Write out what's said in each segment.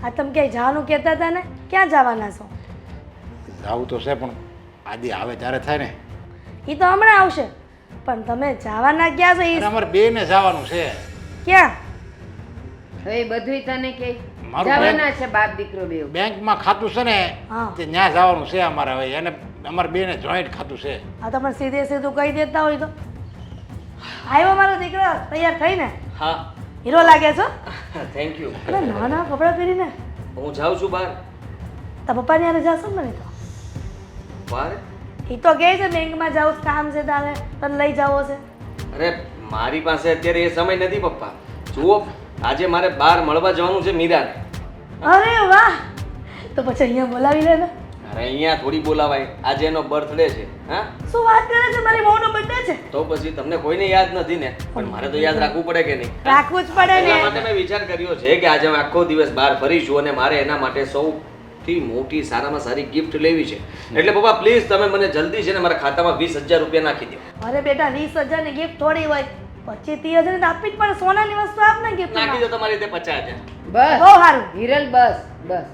આ તમે ક્યાંય જવાનું કહેતા હતા ને, ક્યાં જવાના છો? જવું તો છે પણ આદિ આવે ત્યારે થાય ને. એ તો હમણાં આવશે, પણ તમે જવાના ક્યાં છો? અરે અમારે બેને જવાનું છે. ક્યાં? હવે બધુંય તને કે મારું જવાના છે બાપ દીકરો બેવ. બેંકમાં ખાતું છે ને હા. તે ત્યાં જવાનું છે અમારે. હવે એને અમારે બેને જોઈન્ટ ખાતું છે. આ તમે સીધે સીધું કહી દેતા હોય તો. આવ્યો મારો દીકરો તૈયાર થઈને? હા હીરો લાગે છો. Thank you. અરે નવા નવા કપડાં પહેરીને હું જાઉં છું બહાર. તારા પપ્પાની હારે જાશો ને મને તો. બહાર? એ તો કહે છે બેંકમાં જાઉં છું, કામ છે તારે, તને લઈ જાવો છે. અરે મારી પાસે અત્યારે એ સમય નથી પપ્પા. જુઓ આજે મારે બહાર મળવા જવાનું છે મીરાને. અરે વાહ, તો પછી અહીંયા બોલાવી લે ને. અરે અહીંયા થોડી બોલાવાય, આજે એનો બર્થડે છે. હા શું વાત કરે છે? મારી બહુનો બર્થડે છે. તો પછી તમને કોઈને યાદ નથી ને, પણ મારે તો યાદ રાખવું પડે કે નહીં? રાખવું જ પડે એટલા ને. માટે મેં વિચાર કર્યો છે કે આજે હું આખો દિવસ બહાર ફરીશું અને મારે એના માટે સૌથી મોટી સારામાં સારી ગિફ્ટ લેવી છે. એટલે પપ્પા પ્લીઝ તમે મને જલ્દી છે ને મારા ખાતામાં 20,000 રૂપિયા નાખી દો. અરે બેટા 20,000 ની ગિફ્ટ થોડી હોય, 25-30,000 ની તો આપવી જ પડે. સોનાની વસ્તુ આપ ને ગિફ્ટ. નાખી દો તમારી રીતે 50,000. બસ બહુ સારું. હિરલ બસ બસ.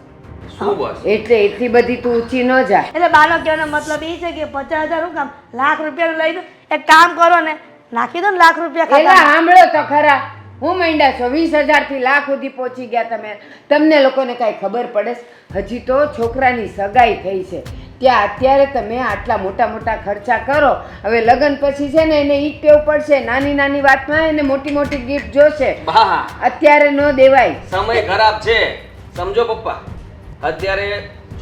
શું બસ? એટલે એટલી બધી તું ઊંચી ન જા. એટલે બાનો કહેવાનો મતલબ એ છે કે 50,000 નું કામ, લાખ રૂપિયા લઈ દો. એક કામ કરો ને, નાખી દો ને લાખ રૂપિયા એલા ખાતામાં. સાંભળો તો ખરા, હું માંડ્યા છો 20,000 થી લાખ સુધી પહોંચી ગયા તમે. તમને લોકોને કાંઈ ખબર પડે છે? હજી તો છોકરાની સગાઈ થઈ છે, ત્યાં અત્યારે તમે આટલા મોટા મોટા ખર્ચા કરો. હવે લગ્ન પછી છે ને એને ઈ ટેવ પડશે, નાની નાની વાતમાં એને મોટી મોટી ગિફ્ટ જોશે. બા અત્યારે ન દેવાય. સમય ખરાબ છે, સમજો પપ્પા. અત્યારે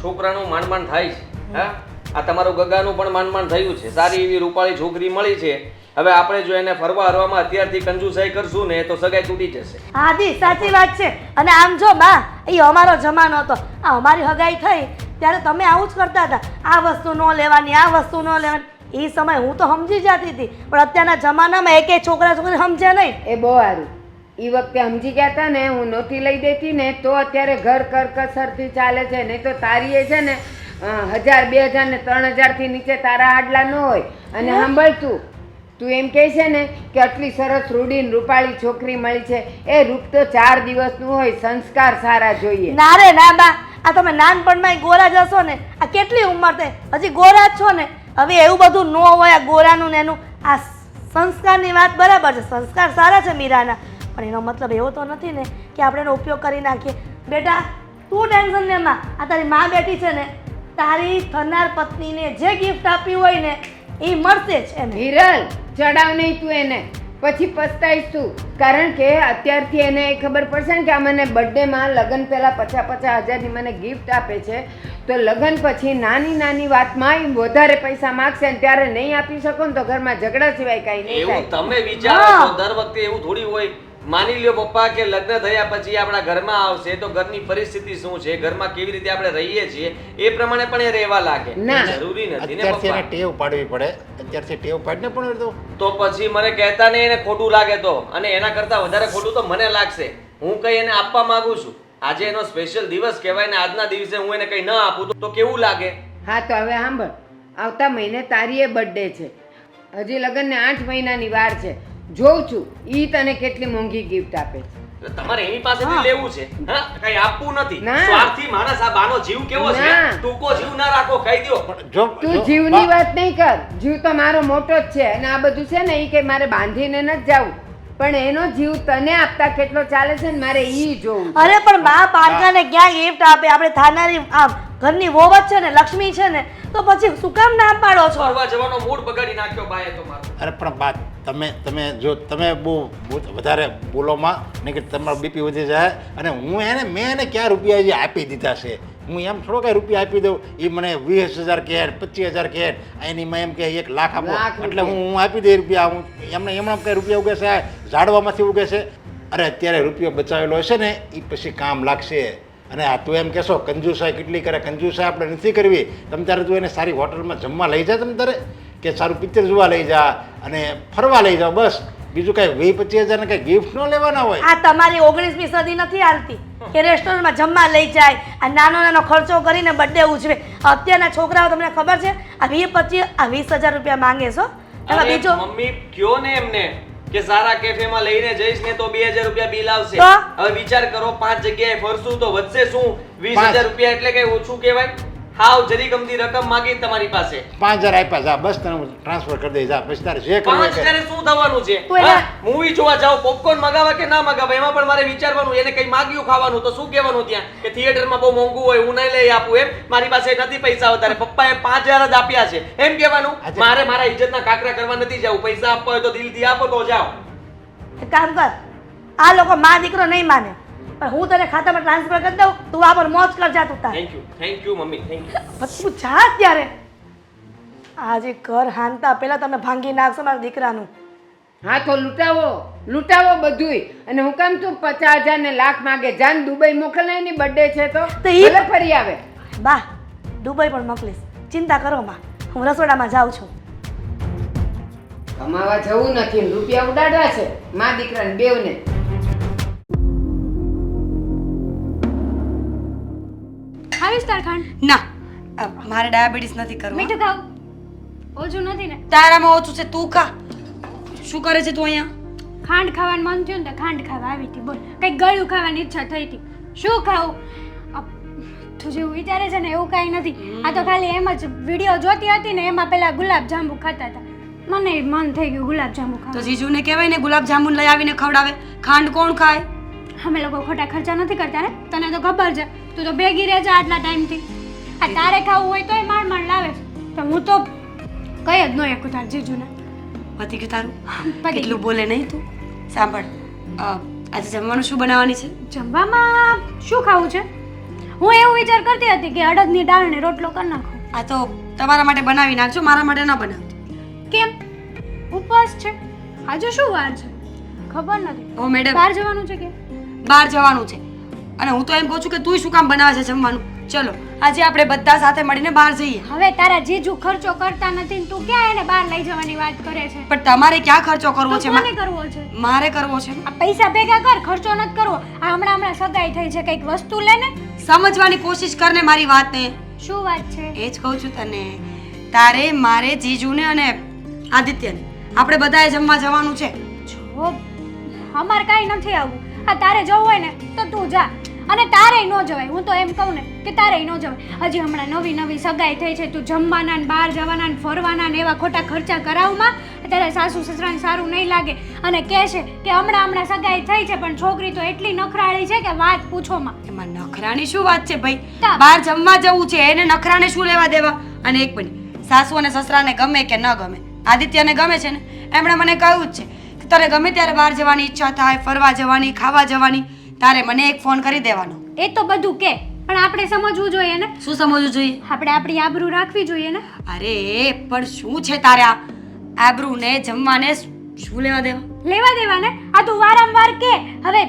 છોકરાનું માંડ થાય છે. હા આ તમારું ગગાનું પણ માંડ થયું છે. સારી એવી રૂપાળી છોકરી મળી છે. હવે આપણે જો એને ફરવા હરવામાં અત્યારથી કંજુસાઈ કરશું ને તો સગાઈ તૂટી જશે. હાજી સાચી વાત છે. અને આમ જો બા, એ અમારો જમાનો હતો, આ અમારી હગાઈ થઈ ત્યારે તમે આવું જ કરતા હતા. આ વસ્તુ ન લેવાની, આ વસ્તુ ન લેવાની. એ સમય હું તો સમજી જતી હતી, પણ અત્યારના જમાનામાં એકે છોકરા છોકરી સમજ્યા નહીં. એ બહુ સારું. એ વખતે સમજી ગયા હતા ને, હું નહોતી લઈ દેતી ને તો અત્યારે ઘર કરકસરથી ચાલે છે. નહીં તો તારી એ છે ને 1,000, 2,000 ને 3,000 થી નીચે તારા હાડલા ન હોય. અને સાંભળ તું એમ કહે છે ને કે આટલી સરસ રૂડીન રૂપાળી છોકરી મળી છે, એ રૂપ તો 4 દિવસનું હોય, સંસ્કાર સારા જોઈએ. ના રે ના બા, આ તમે નાનપણમાં ગોરા જશો ને, આ કેટલી ઉંમર થઈ, હજી ગોરા જ છો ને. હવે એવું બધું ન હોય, આ ગોરાનું ને એનું. આ સંસ્કારની વાત બરાબર છે, સંસ્કાર સારા છે મીરાના, પણ એનો મતલબ એવો તો નથી ને કે આપણે એનો ઉપયોગ કરી નાખીએ. બેટા તું ટેન્શન લે માં, આ તારી માં બેઠી છે ને, તારી થનાર પત્નીને જે ગિફ્ટ આપી હોય ને એ મળશે જ એને. હિરલ ચડાવ નહીં તું એને, પછી પસ્તાઈશ તું. કારણ કે અત્યારથી એને ખબર પડશે ને કે આ મને બર્થડેમાં લગ્ન પહેલાં 50,000 ની મને ગિફ્ટ આપે છે, તો લગ્ન પછી નાની નાની વાતમાં વધારે પૈસા માગશે ને ત્યારે નહીં આપી શકો ને તો ઘરમાં ઝઘડા સિવાય કાંઈ નહીં એવું થાય. તમે વિચારો છો દર વખતે એવું થોડી હોય. માની લ્યો પપ્પા કે લગ્ન થયા પછી આપણા ઘરમાં આવશે તો ઘરની પરિસ્થિતિ શું છે, ઘરમાં કેવી રીતે આપણે રહીએ છીએ એ પ્રમાણે પણ એ રહેવા લાગે. ના. જરૂરી નથી ને અત્યારથી એને પપ્પા. ટેવ પાડવી પડે. અત્યારથી ટેવ પાડીને પણ તો પછી મને કહેતા નહીં એને ખોટું લાગે તો, અને એના કરતા વધારે ખોટું તો મને લાગશે. હું કઈ એને આપવા માંગુ છું, આજે એનો સ્પેશિયલ દિવસ કહેવાય ને આજના દિવસે હું એને કઈ ન આપું તો કેવું લાગે? હા તો હવે સાંભળ, આવતા મહિને તારી એ બર્થડે છે, હજી લગ્નને 8 મહિનાની વાર છે. જોઉં છું ઈ તને કેટલી મોંઘી ગિફ્ટ આપે છે. એટલે તમારે એની પાસેથી લેવું છે? હા કઈ આપવું નથી. ના. સ્વાર્થી માણસ. આ બાનો જીવ કેવો છે? ના. ટૂંકો જીવ ના રાખો, કહી દો. તું જીવની વાત નહીં કર, જીવ તો મારો મોટો જ છે. અને આ બધું છે ને એ કે મારે બાંધીને નથી જવું, પણ એનો જીવ તને આપતા કેટલો ચાલે છે ને મારે ઈ જોવું. અરે પણ બા પારકાને ક્યાં ગિફ્ટ આપે? આપણે થાનારી આમ ઘરની વહુ જ છે ને, લક્ષ્મી છે ને, તો પછી શું કામ ના પાડો છો? ફરવા જવાનો મૂડ બગાડી નાખ્યો બાએ તો મારો. અરે પણ બાત તમે જો તમે બહુ વધારે બોલોમાં નહીં કે તમારો બીપી વધી જાય. અને મેં એને ક્યાં રૂપિયા જે આપી દીધા છે? હું એમ થોડો કાંઈ રૂપિયા આપી દઉં. એ મને 20,000 કહે, 25,000 કહે, એની માં એમ કે 1 લાખ આપો, એટલે હું આપી દઈ રૂપિયા. હું એમણે કંઈ રૂપિયા ઉગે છે, ઝાડવામાંથી ઉગે છે. અરે અત્યારે રૂપિયો બચાવેલો હશે ને એ પછી કામ લાગશે. અને આ તું એમ કહેશો કંજુસાઈ કેટલી કરે? કંજુસાઈ આપણે નથી કરવી. તમે તારે તું એને સારી હોટલમાં જમવા લઈ જા, તમે તારે કે સારું પિક્ચર જોવા લઈ જા અને ફરવા લઈ જાઓ, બસ. બીજું કાંઈ 20-25,000 ને કાંઈ ગિફ્ટ ન લેવાના હોય. આ તમારી 19મી સદી નથી હાલતી કે રેસ્ટોરન્ટમાં જમવા લઈ જાય, આ નાનો નાનો ખર્ચો કરીને બર્થડે ઉજવે. અત્યારના છોકરાઓ તમને ખબર છે આ 20-25 આ 20,000 રૂપિયા માંગે છો. એમાં અરે બીજો મમ્મી કયો ને એમને કે સારા કેફેમાં લઈને જઈશ ને તો 2000 રૂપિયા બિલ આવશે. તો? હવે વિચાર કરો 5 જગ્યાએ ફરશું તો વધશે શું? 20000 પાંચ. રૂપિયા એટલે કઈ ઓછું કહેવાય? હાવ જરી ગમતી રકમ માંગી તમારી પાસે. 5000 આપ્યા જા બસ તને હું ટ્રાન્સફર કરી દઈ જા પછી તારે જે કરવું હોય 5000 કર. શું થવાનું છે? તું એના- મૂવી જોવા જાઓ, પોપકોર્ન મગાવવા કે ના મગાવવા એમાં પણ મારે વિચારવાનું. એને કઈ માગ્યું ખાવાનું તો શું કહેવાનું ત્યાં કે થિયેટરમાં બહુ મોંઘું હોય, હું નહીં લઈ આપું એમ. મારી પાસે નથી પૈસા વધારે, પપ્પાએ 5000 જ આપ્યા છે એમ કહેવાનું. આજે- મારે મારા ઇજ્જતના કાકરા કરવા નથી જવું. પૈસા આપવા હોય તો દિલથી આપો તો જાઓ. એક કામ કર, આ લોકો માં દીકરો નહીં માને, પણ હું તને ખાતામાં ટ્રાન્સફર કરી દઉં, તું આ પર મોજ કર જા તું તાર. Thank you mummy, thank you. પછી તું જા ત્યારે. આજે ઘર હાંતા પહેલા તમે ભાંગી નાખશો મારા દીકરાનું. હા તો લૂંટાવો બધુંય. અને હું કામ તું 50,000 ને લાખ માગે? જાન દુબઈ મોકલે, એની બર્થડે છે તો તો ઈ- ભલે ફરી આવે. બા દુબઈ પણ મોકલીશ, ચિંતા કરો માં, હું રસોડામાં જાઉં છું. કમાવા જવું નથી ને રૂપિયા ઉડાડવા છે માં દીકરાને બેવને. ખાવીશ તાર ખાંડ? ના મારે ડાયાબિટીસ નથી કરવું મીઠું ખાવ? ઓછું નથી ને? તારામાં ઓછું છે, તું ખા. શું કરે છે તું અહીંયા? ખાંડ ખાવાનું મન થયું ને તો ખાંડ ખાવા આવી હતી. બોલ, કંઈક ગળ્યું ખાવાની ઈચ્છા થઈ હતી. શું ખાવું? તું જેવું વિચારે છે ને એવું કાંઈ નથી. આ તો ખાલી એમ જ વિડીયો જોતી હતી ને એમાં પેલા ગુલાબ જાંબુ ખાતા હતા. મને મન થઈ ગયું ગુલાબ જાંબુ તો ખાવા. જીજુને કહેવાય ને ગુલાબ જાંબુન લઈ આવીને ખવડાવે. ખાંડ કોણ ખાય? અમે લોકો ખોટા ખર્ચા નથી કરતા ને, તને તો ખબર છે. તું તો ભેગી રહે છે આટલા ટાઈમથી. આ તારે ખાવું હોય તોય માંડ માંડ લાવે છે. તો હું તો કઈ જ ન એકું તાર જીજુને. પતી ગયું તારું? પતી કેટલું ગયું. બોલે નહીં તું. સાંભળ, આજે જમવાનું શું બનાવવાની છે? જમવામાં શું ખાવું છે? હું એવું વિચાર કરતી હતી કે અડદની દાળ ને રોટલો કરી નાખું. આ તો તમારા માટે બનાવી નાખજો, મારા માટે ના બનાવતી. કેમ? ઉપવાસ છે? આજે શું વાર છે? ખબર નથી. ઓ મેડમ, બહાર જવાનું છે કે? બહાર જવાનું છે અને હું તો એમ કહું છું કે તું શું કામ બનાવે છે જમવાનું? ચલો આજે આપણે બધા સાથે મળીને બહાર જઈએ. હવે તારા જીજુ ખર્ચો કરતા નથી ને તું ક્યાં એને બહાર લઈ જવાની વાત કરે છે? પણ તમારે ક્યાં ખર્ચો કરવો તો છે? કોને કરવો છે? મારે કરવો છે. આ પૈસા ભેગા કર, ખર્ચો નથી કરવો. આ હમણાં સગાઈ થઈ છે, કંઈક વસ્તુ લે ને. સમજવાની કોશિશ કરને મારી વાતને. શું વાત છે? એ જ કહું છું તને. તારે મારે જીજુને અને આદિત્યને આપણે બધાએ જમવા જવાનું છે. જો અમારે કાંઈ નથી આવવું. આ તારે જવું હોય ને તો તું જા, અને તારેય ન જવાય. હું તો એમ કહું ને કે તારેય ન જવાય. હજી હમણાં નવી સગાઈ થઈ છે, તું જમવાના ને બહાર જવાના ને ફરવાના ને એવા ખોટા ખર્ચા કરાવમાં ત્યારે સાસુ સસરાને સારું નહીં લાગે. અને કહે છે કે હમણાં સગાઈ થઈ છે પણ છોકરી તો એટલી નખરાળી છે કે વાત પૂછોમાં. એમાં નખરાની શું વાત છે ભાઈ? તા. બહાર જમવા જવું છે, એને નખરાને શું લેવા દેવા? અને એક મિનિટ, સાસુ અને સસરાને ગમે કે ન ગમે, આદિત્યને ગમે છે ને, એમણે મને કહ્યું જ છે કે તારે ગમે ત્યારે બહાર જવાની ઈચ્છા થાય, ફરવા જવાની, ખાવા જવાની, તારે મને એક ફોન કરી દેવાનો. એ તો બધું કે, પણ આપણે સમજવું જોઈએ ને. શું સમજવું જોઈએ? આપણે આપણી આબરૂ રાખવી જોઈએ ને. અરે પણ શું છે તારે આ આબરૂને જમવાને શું લેવા દેવા? લેવા દેવા ને. આ તું વારંવાર કે. હવે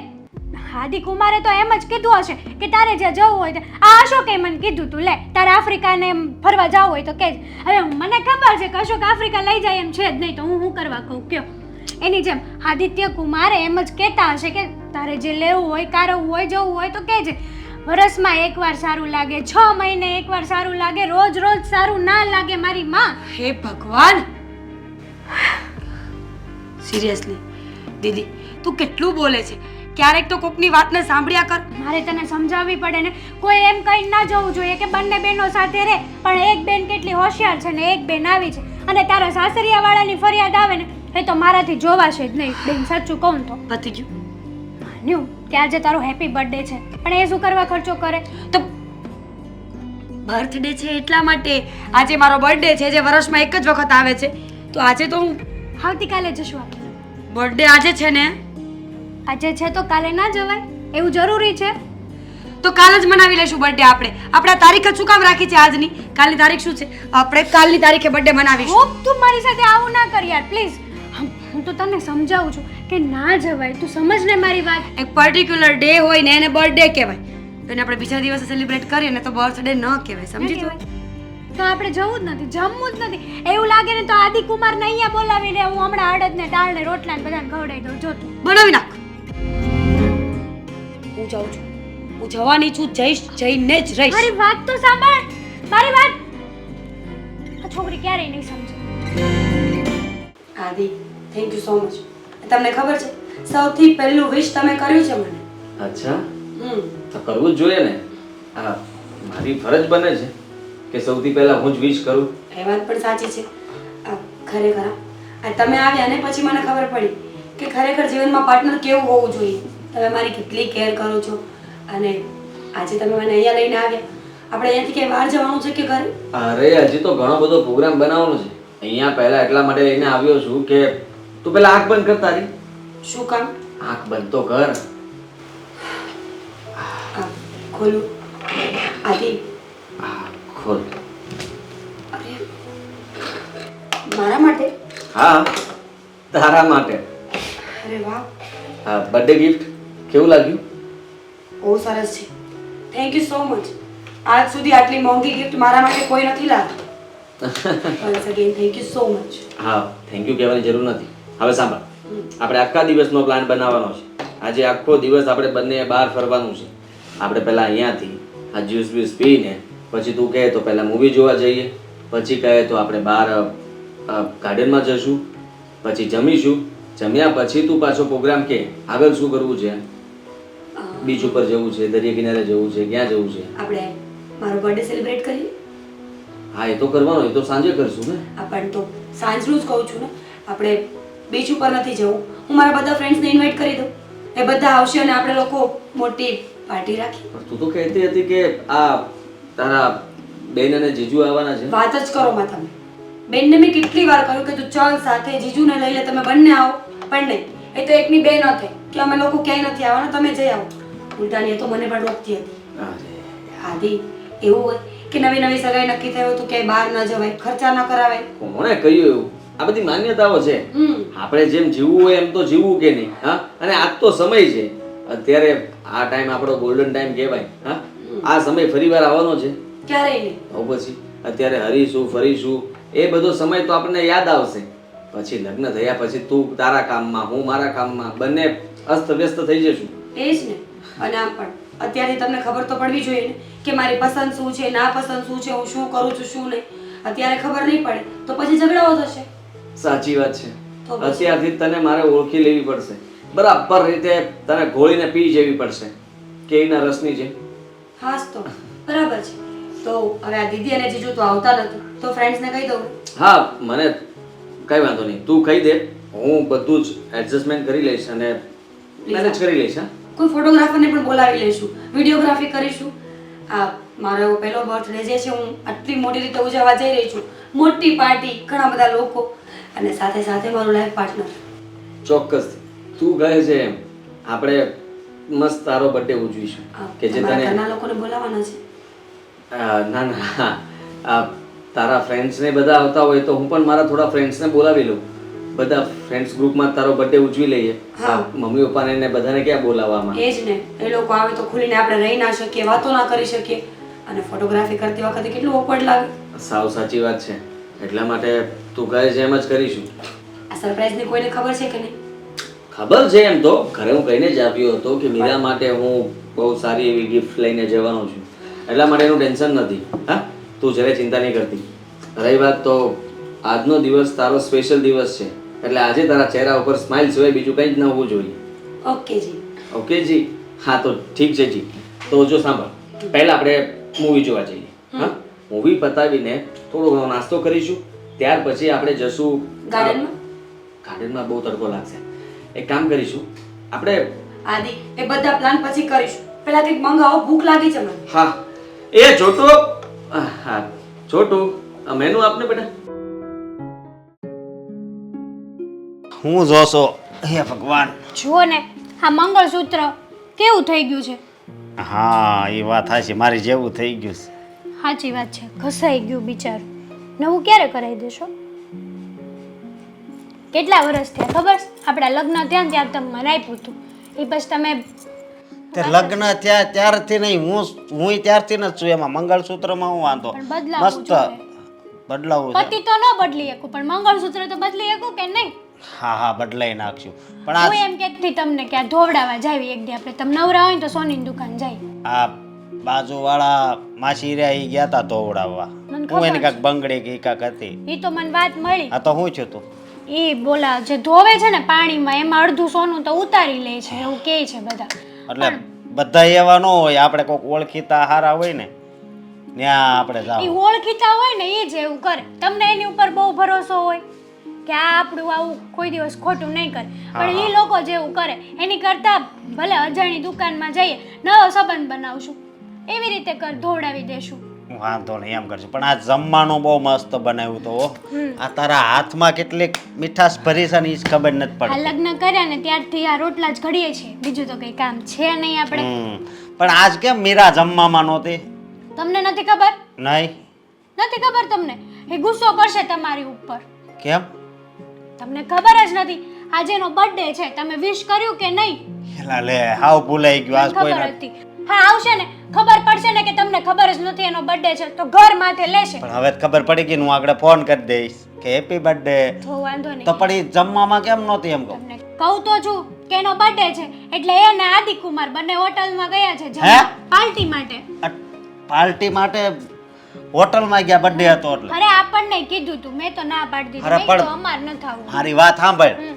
આદિ કુમારે તો એમ જ કીધું હશે કે તારે જ્યાં જવું હોય આ અશોકે મને કીધું તું લે તારે આફ્રિકાને એમ ફરવા જવું હોય તો કહેજ. હવે મને ખબર છે કે અશોક આફ્રિકા લઈ જાય એમ છે જ નહીં, તો હું શું કરવા કહું કયો? એની જેમ આદિત્ય કુમારે એમ જ કહેતા હશે કે તારે જે લેવું હોય, કારવું હોય, જવું હોય તો કહેજે. વરસમાં એકવાર સારું લાગે, 6 મહિને એકવાર સારું લાગે, રોજ રોજ સારું ના લાગે મારી માં. હે ભગવાન! સિરિયસલી દીદી, તું કેટલું બોલે છે? ક્યારેક તો કોકની વાતને સાંભળ્યા કર. મારે તને સમજાવવી પડે ને. કોઈ એમ કઈ ના જવું જોઈએ કે બંને બહેનો સાથે રહે, પણ એક બેન કેટલી હોશિયાર છે ને એક બેન આવી છે, અને તારા સાસરિયા વાળાની ફરિયાદ આવે ને એ તો મારાથી જોવાશે જ નહીં. બેન સાચું કહું તો પતી ગયું. માન્યું કે આજે તારો હેપી બર્થડે છે, પણ એ શું કરવા ખર્ચો કરે? તો બર્થડે છે એટલા માટે. આજે મારો બર્થડે છે જે વર્ષમાં એક જ વખત આવે છે, તો આજે તો હું આવતીકાલે જશું આપણે. બર્થડે આજે છે ને, આજે છે તો કાલે ના જવાય એવું જરૂરી છે? તો કાલ જ મનાવી લેશું બર્થડે. આપણા તારીખ જ શું કામ રાખી છે આજની? કાલની તારીખ શું છે? આપણે કાલની તારીખે બર્થડે મનાવીશું. હોપ તું મારી સાથે આવું ના કર યાર પ્લીઝ. હું તો તને સમજાવું છું કે ના જવાય, તું સમજ ને મારી વાત. એક પર્ટિક્યુલર ડે હોય ને એને બર્થડે કહેવાય, અને આપણે બીજા દિવસે સેલિબ્રેટ કરીએ ને તો બર્થડે ન કહેવાય. સમજી તું? તો આપણે જવું જ નથી, જમવું જ નથી. એવું લાગે ને તો આદિ કુમારને અહીંયા બોલાવી લે. હું હમણાં અડદ ને દાળ ને રોટલા ને બધાને ખવડાવી દઉં. જો તું બનાવી નાખ. હું જાઉં છું, હું જવાની છું, જઈશ, જઈને જ રહીશ. મારી વાત તો સાંભળ, મારી વાત. આ છોકરી ક્યારેય નહીં સમજે. આદિ, થેન્ક યુ સો મચ. તમને ખબર છે સૌથી પહેલું વિશ તમે કર્યું છે મને. અચ્છા, હમ તો કરવું જ જોઈએ ને. આ મારી ફરજ બને છે કે સૌથી પહેલા હું જ વિશ કરું. એ વાત પણ સાચી છે. ખરેખર આ તમે આવ્યા ને પછી મને ખબર પડી કે ખરેખર જીવનમાં પાર્ટનર કેવું હોવું જોઈએ. તમે મારી કેટલી કેર કરો છો અને આજે તમે મને અહીંયા લઈને આવ્યા. આપણે અહીંયાથી ક્યાંય બહાર જવાનું છે કે ઘરે? અરે હજી તો ઘણો બધો પ્રોગ્રામ બનાવવાનો છે. અહીંયા પહેલા એટલા માટે લઈને આવ્યો છું કે તું પહેલા આંખ બંધ કર તારી. શું કામ? આંખ બંધ તો કર. ખોલું. આદિ ખોલ. અરે મારા માટે? હા, તારા માટે. અરે વાહ, હા, બર્થડે ગિફ્ટ કેવું લાગ્યું? બહુ સરસ છે. Thank you so much. આજ સુધી આટલી મોંઘી ગિફ્ટ મારા માટે કોઈ નથી લાવ્યું. once again thank you so much. હા, થેન્ક યુ કહેવાની જરૂર નથી. હવે સાંભળ, આપણે આખા દિવસનો પ્લાન બનાવવાનો છે. આજે આખો દિવસ આપણે બંને બહાર ફરવાનું છે. આપણે પહેલા અહીંયાથી આ જ્યુસ બ્યુસ પીને પછી તું કહે તો પહેલા મૂવી જોવા જઈએ, પછી કહે તો આપણે બહાર ગાર્ડનમાં જઈશું, પછી જમીશું, જમ્યા પછી તું પાછો પ્રોગ્રામ કે આગળ શું કરવું છે, બીચ ઉપર જવું છે, દરિયા કિનારે જવું છે, ક્યાં જવું છે. આપણે મારો બર્થડે સેલિબ્રેટ કરીએ? હા, એ તો કરવાનો, એ તો સાંજે કરશું ને. પણ તો સાંજનું જ કહું છું ને. આપણે બીચ ઉપર નથી જવું. હું મારા બધા ફ્રેન્ડ્સને ઇન્વાઇટ કરી દઉં, એ બધા આવશે અને આપણે લોકો મોટી પાર્ટી રાખીએ. પણ તું તો કહેતી હતી કે આ તારા બેન અને જીજુ આવવાના છે. વાત જ કરો માં તમે. બેનને મેં કેટલી વાર કહ્યું કે તું ચાલ સાથે, જીજુને લઈ લે, તમે બંને આવો. પણ નહીં, એ તો એકની બે ન થઈ કે અમે લોકો ક્યાંય નથી આવવાના, તમે જઈ આવો. ઉલટાની એ તો મને પણ રોકતી હતી. અરે આદિ, એવું હોય કે નવી નવી સગાઈ નક્કી થઈ હોય તો ક્યાંય બહાર ન જવાય, ખર્ચા ન કરાવાય. કોણે કહ્યું એવું? આ બધી માન્યતાઓ છે. આપણે જેમ જીવવું હોય એમ તો જીવવું કે નહીં. હા, અને આજ તો સમય છે. અત્યારે આ ટાઈમ આપણો ગોલ્ડન ટાઈમ કહેવાય. હા, આ સમય ફરીવાર આવવાનો છે. ક્યારેય નહીં. તો પછી અત્યારે હરીશું ફરીશું એ બધો સમય તો આપણને યાદ આવશે. પછી લગ્ન થયા પછી તું તારા કામમાં, હું મારા કામમાં, બંને અસ્તવ્યસ્ત થઈ જશું. એ જ ને. અને આમ પણ અત્યારથી તમને ખબર તો પડવી જોઈએ ને કે મારી પસંદ શું છે, ના પસંદ શું છે, હું શું કરું છું, શું નહીં. અત્યારે ખબર નહીં પડે તો પછી ઝઘડાઓ થશે. સાચી વાત છે. તો પછી? અત્યારથી જ તને મારે ઓળખી લેવી પડશે. બરાબર રીતે તને ઘોળીને પી જવી પડશે કેરીના રસની જેમ. હાસ તો બરાબર છે. તો હવે આ દીદી અને જીજુ તો આવતા નથી તો ફ્રેન્ડ્સને કહી દઉં. હા, મને કઈ વાંધો નહીં, તું કહી દે, હું બધું જ એડજસ્ટમેન્ટ કરી લઈશ અને મેનેજ કરી લઈશ. હા, કોઈ ફોટોગ્રાફરને પણ બોલાવી લઈશું, વિડીયોગ્રાફી કરીશું. આ મારો પહેલો બર્થડે જે છે હું આટલી મોટી રીતે ઉજવવા જઈ રહી છું. મોટી પાર્ટી, ઘણા બધા લોકો અને સાથે સાથે મારું લાઈફ પાર્ટનર. ચોક્કસ તું કહે છે એમ આપણે મસ્ત તારો બર્થડે ઉજવીશું કે જે તમારા તને ઘરના લોકોને બોલાવવાના છે. ના ના, તારા ફ્રેન્ડ્સને બધા આવતા હોય તો હું પણ મારા થોડા ફ્રેન્ડ્સને બોલાવી લઉં. બધા ફ્રેન્ડ્સ ગ્રુપમાં તારો બર્થડે ઉજવી લઈએ. હા. મમ્મી પપ્પાને ને બધાને ક્યાં બોલાવવામાં. એ જ ને, એ લોકો આવે તો ખુલીને આપણે રહી ના શકીએ, વાતો ના કરી શકીએ અને ફોટોગ્રાફી કરતી વખતે કેટલું ઓકવર્ડ લાગે. સાવ સાચી વાત છે. એટલા માટે તું કહે છે એમ જ કરીશું. આ સરપ્રાઈઝની કોઈને ખબર છે કે નહીં? ખબર છે એમ તો, ઘરે હું કહીને જ આવ્યો હતો કે મીરા માટે હું બહુ સારી એવી ગિફ્ટ લઈને જવાનો છું. એટલા માટે એનું ટેન્શન નથી. હા, તું જરાય ચિંતા નહીં કરતી. રહી વાત તો આજનો દિવસ તારો સ્પેશિયલ દિવસ છે એટલે આજે તારા ચહેરા ઉપર સ્માઇલ સિવાય બીજું કંઈ જ ન હોવું જોઈએ. ઓકે જી. ઓકે જી. હા તો ઠીક છે જી. તો જો સાંભળ, પહેલા આપણે મૂવી જોવા જઈએ. હા, મૂવી પતાવીને થોડો ઘણો નાસ્તો કરીશું, ત્યાર પછી આપણે જશું ગાર્ડનમાં. ગાર્ડનમાં બહુ તડકો લાગશે. એક કામ કરીશું આપણે. આદિ, એ બધા પ્લાન પછી કરીશું. પહેલા કંઈક મંગાવો, ભૂખ લાગી છે મને. હા, એ છોટુ. હા છોટુ, આ મેનુ આપને બેટા. હું જોશો? હે ભગવાન. જુઓ ને આ મંગળસૂત્ર કેવું થઈ ગયું છે. હા, એ વાત સાચી, મારી જેવું થઈ ગયું છે. સાચી વાત છે, ઘસાઈ ગયું બિચારું. નવું ક્યારે કરાવી દેશો? કેટલા વર્ષ થયા ખબર છે? આપણા લગ્ન થયા ને ત્યારે તમે મને આપ્યું હતું. એ પછી તમે તે લગ્ન થયા ત્યારથી નહીં, હું ત્યારથી જ છું. એમાં મંગળસૂત્રમાં હું વાંધો? પણ બદલાવું મસ્ત જોઈએ. બદલાવું છે. પતિ તો ન બદલી શકું પણ મંગળસૂત્ર તો બદલી શકું કે નહીં? હા હા, બદલાઈ નાખશું. પણ હું એમ કહેતી તમને કે આ ધોવડાવા જાવી એક દી આપણે. તમે નવરા હોય ને તો સોનીની દુકાન જાય. આ બાજુવાળા માસી રહ્યા એ ગયા તા ધોવડાવવા. મને હું એને ખબર કાંઈક બંગડી કે કાંઈક હતી. એ તો મને વાત મળી. આ તો હું છું તું. એ બોલા જે ધોવે છે ને પાણીમાં એમાં અડધું સોનું તો ઉતારી લે છે એવું કહે છે બધા. એટલે બધા એવા ન હોય, આપણે કોઈક ઓળખીતા હારા હોય ને ત્યાં આપણે એ જાવ. ઓળખીતા હોય ને એ જ એવું કરે. તમને એની ઉપર બહુ ભરોસો હોય કે આ આપણું આવું કોઈ દિવસ ખોટું નહીં કરે, પણ એ લોકો જેવું કરે એની કરતા ભલે અજાણી દુકાનમાં જઈએ નવો સંબંધ બનાવશું એવી રીતે કર ધોવડાવી દેશું. વાંધો નહીં એમ કરશું. પણ આ જમવાનું બહુ મસ્ત બનાવ્યું તો હો. આ તારા હાથમાં કેટલીક મીઠાશ ભરી છે ને એ જ ખબર નથી આ પડતી. લગ્ન કર્યા ને ત્યારથી આ રોટલા જ ઘડીએ છીએ, બીજું તો કઈ કામ છે નહીં આપણે. પણ આજ કેમ મીરા જમવામાં નહોતી? તમને નથી ખબર? નહીં. નથી ખબર તમને? એ ગુસ્સો કરશે તમારી ઉપર. કેમ? તમને ખબર જ નથી આજે એનો બર્થડે છે, તમે વિશ કર્યું કે નહીં? એલા લે હાવ ભૂલાઈ ગયું. આજ કોઈ ખબર હતી. હા આવશે ને ખબર પડશે ને કે તમને ખબર જ નથી એનો બર્થડે છે તો ઘર માથે લેશે. પણ હવે ખબર પડી ગઈ ને હું આગળ ફોન કરી દઈશ કે હેપી બર્થડે. તો વાંધો નહીં. તો પણ ઈ જમવામાં કેમ નહોતી એમ કહું? તમને કહું તો છું કે એનો બર્થડે છે એટલે એ અને આદિકુમાર બંને હોટલમાં ગયા છે હે? જમવા પાર્ટી માટે. પાર્ટી માટે હોટલમાં ગયા બર્થડે હતો એટલે? અરે આપણને કીધું તું, મેં તો ના પાડી અરે દીધી. મેં પણ- તો અમાર ન થાવું. મારી વાત સાંભળ.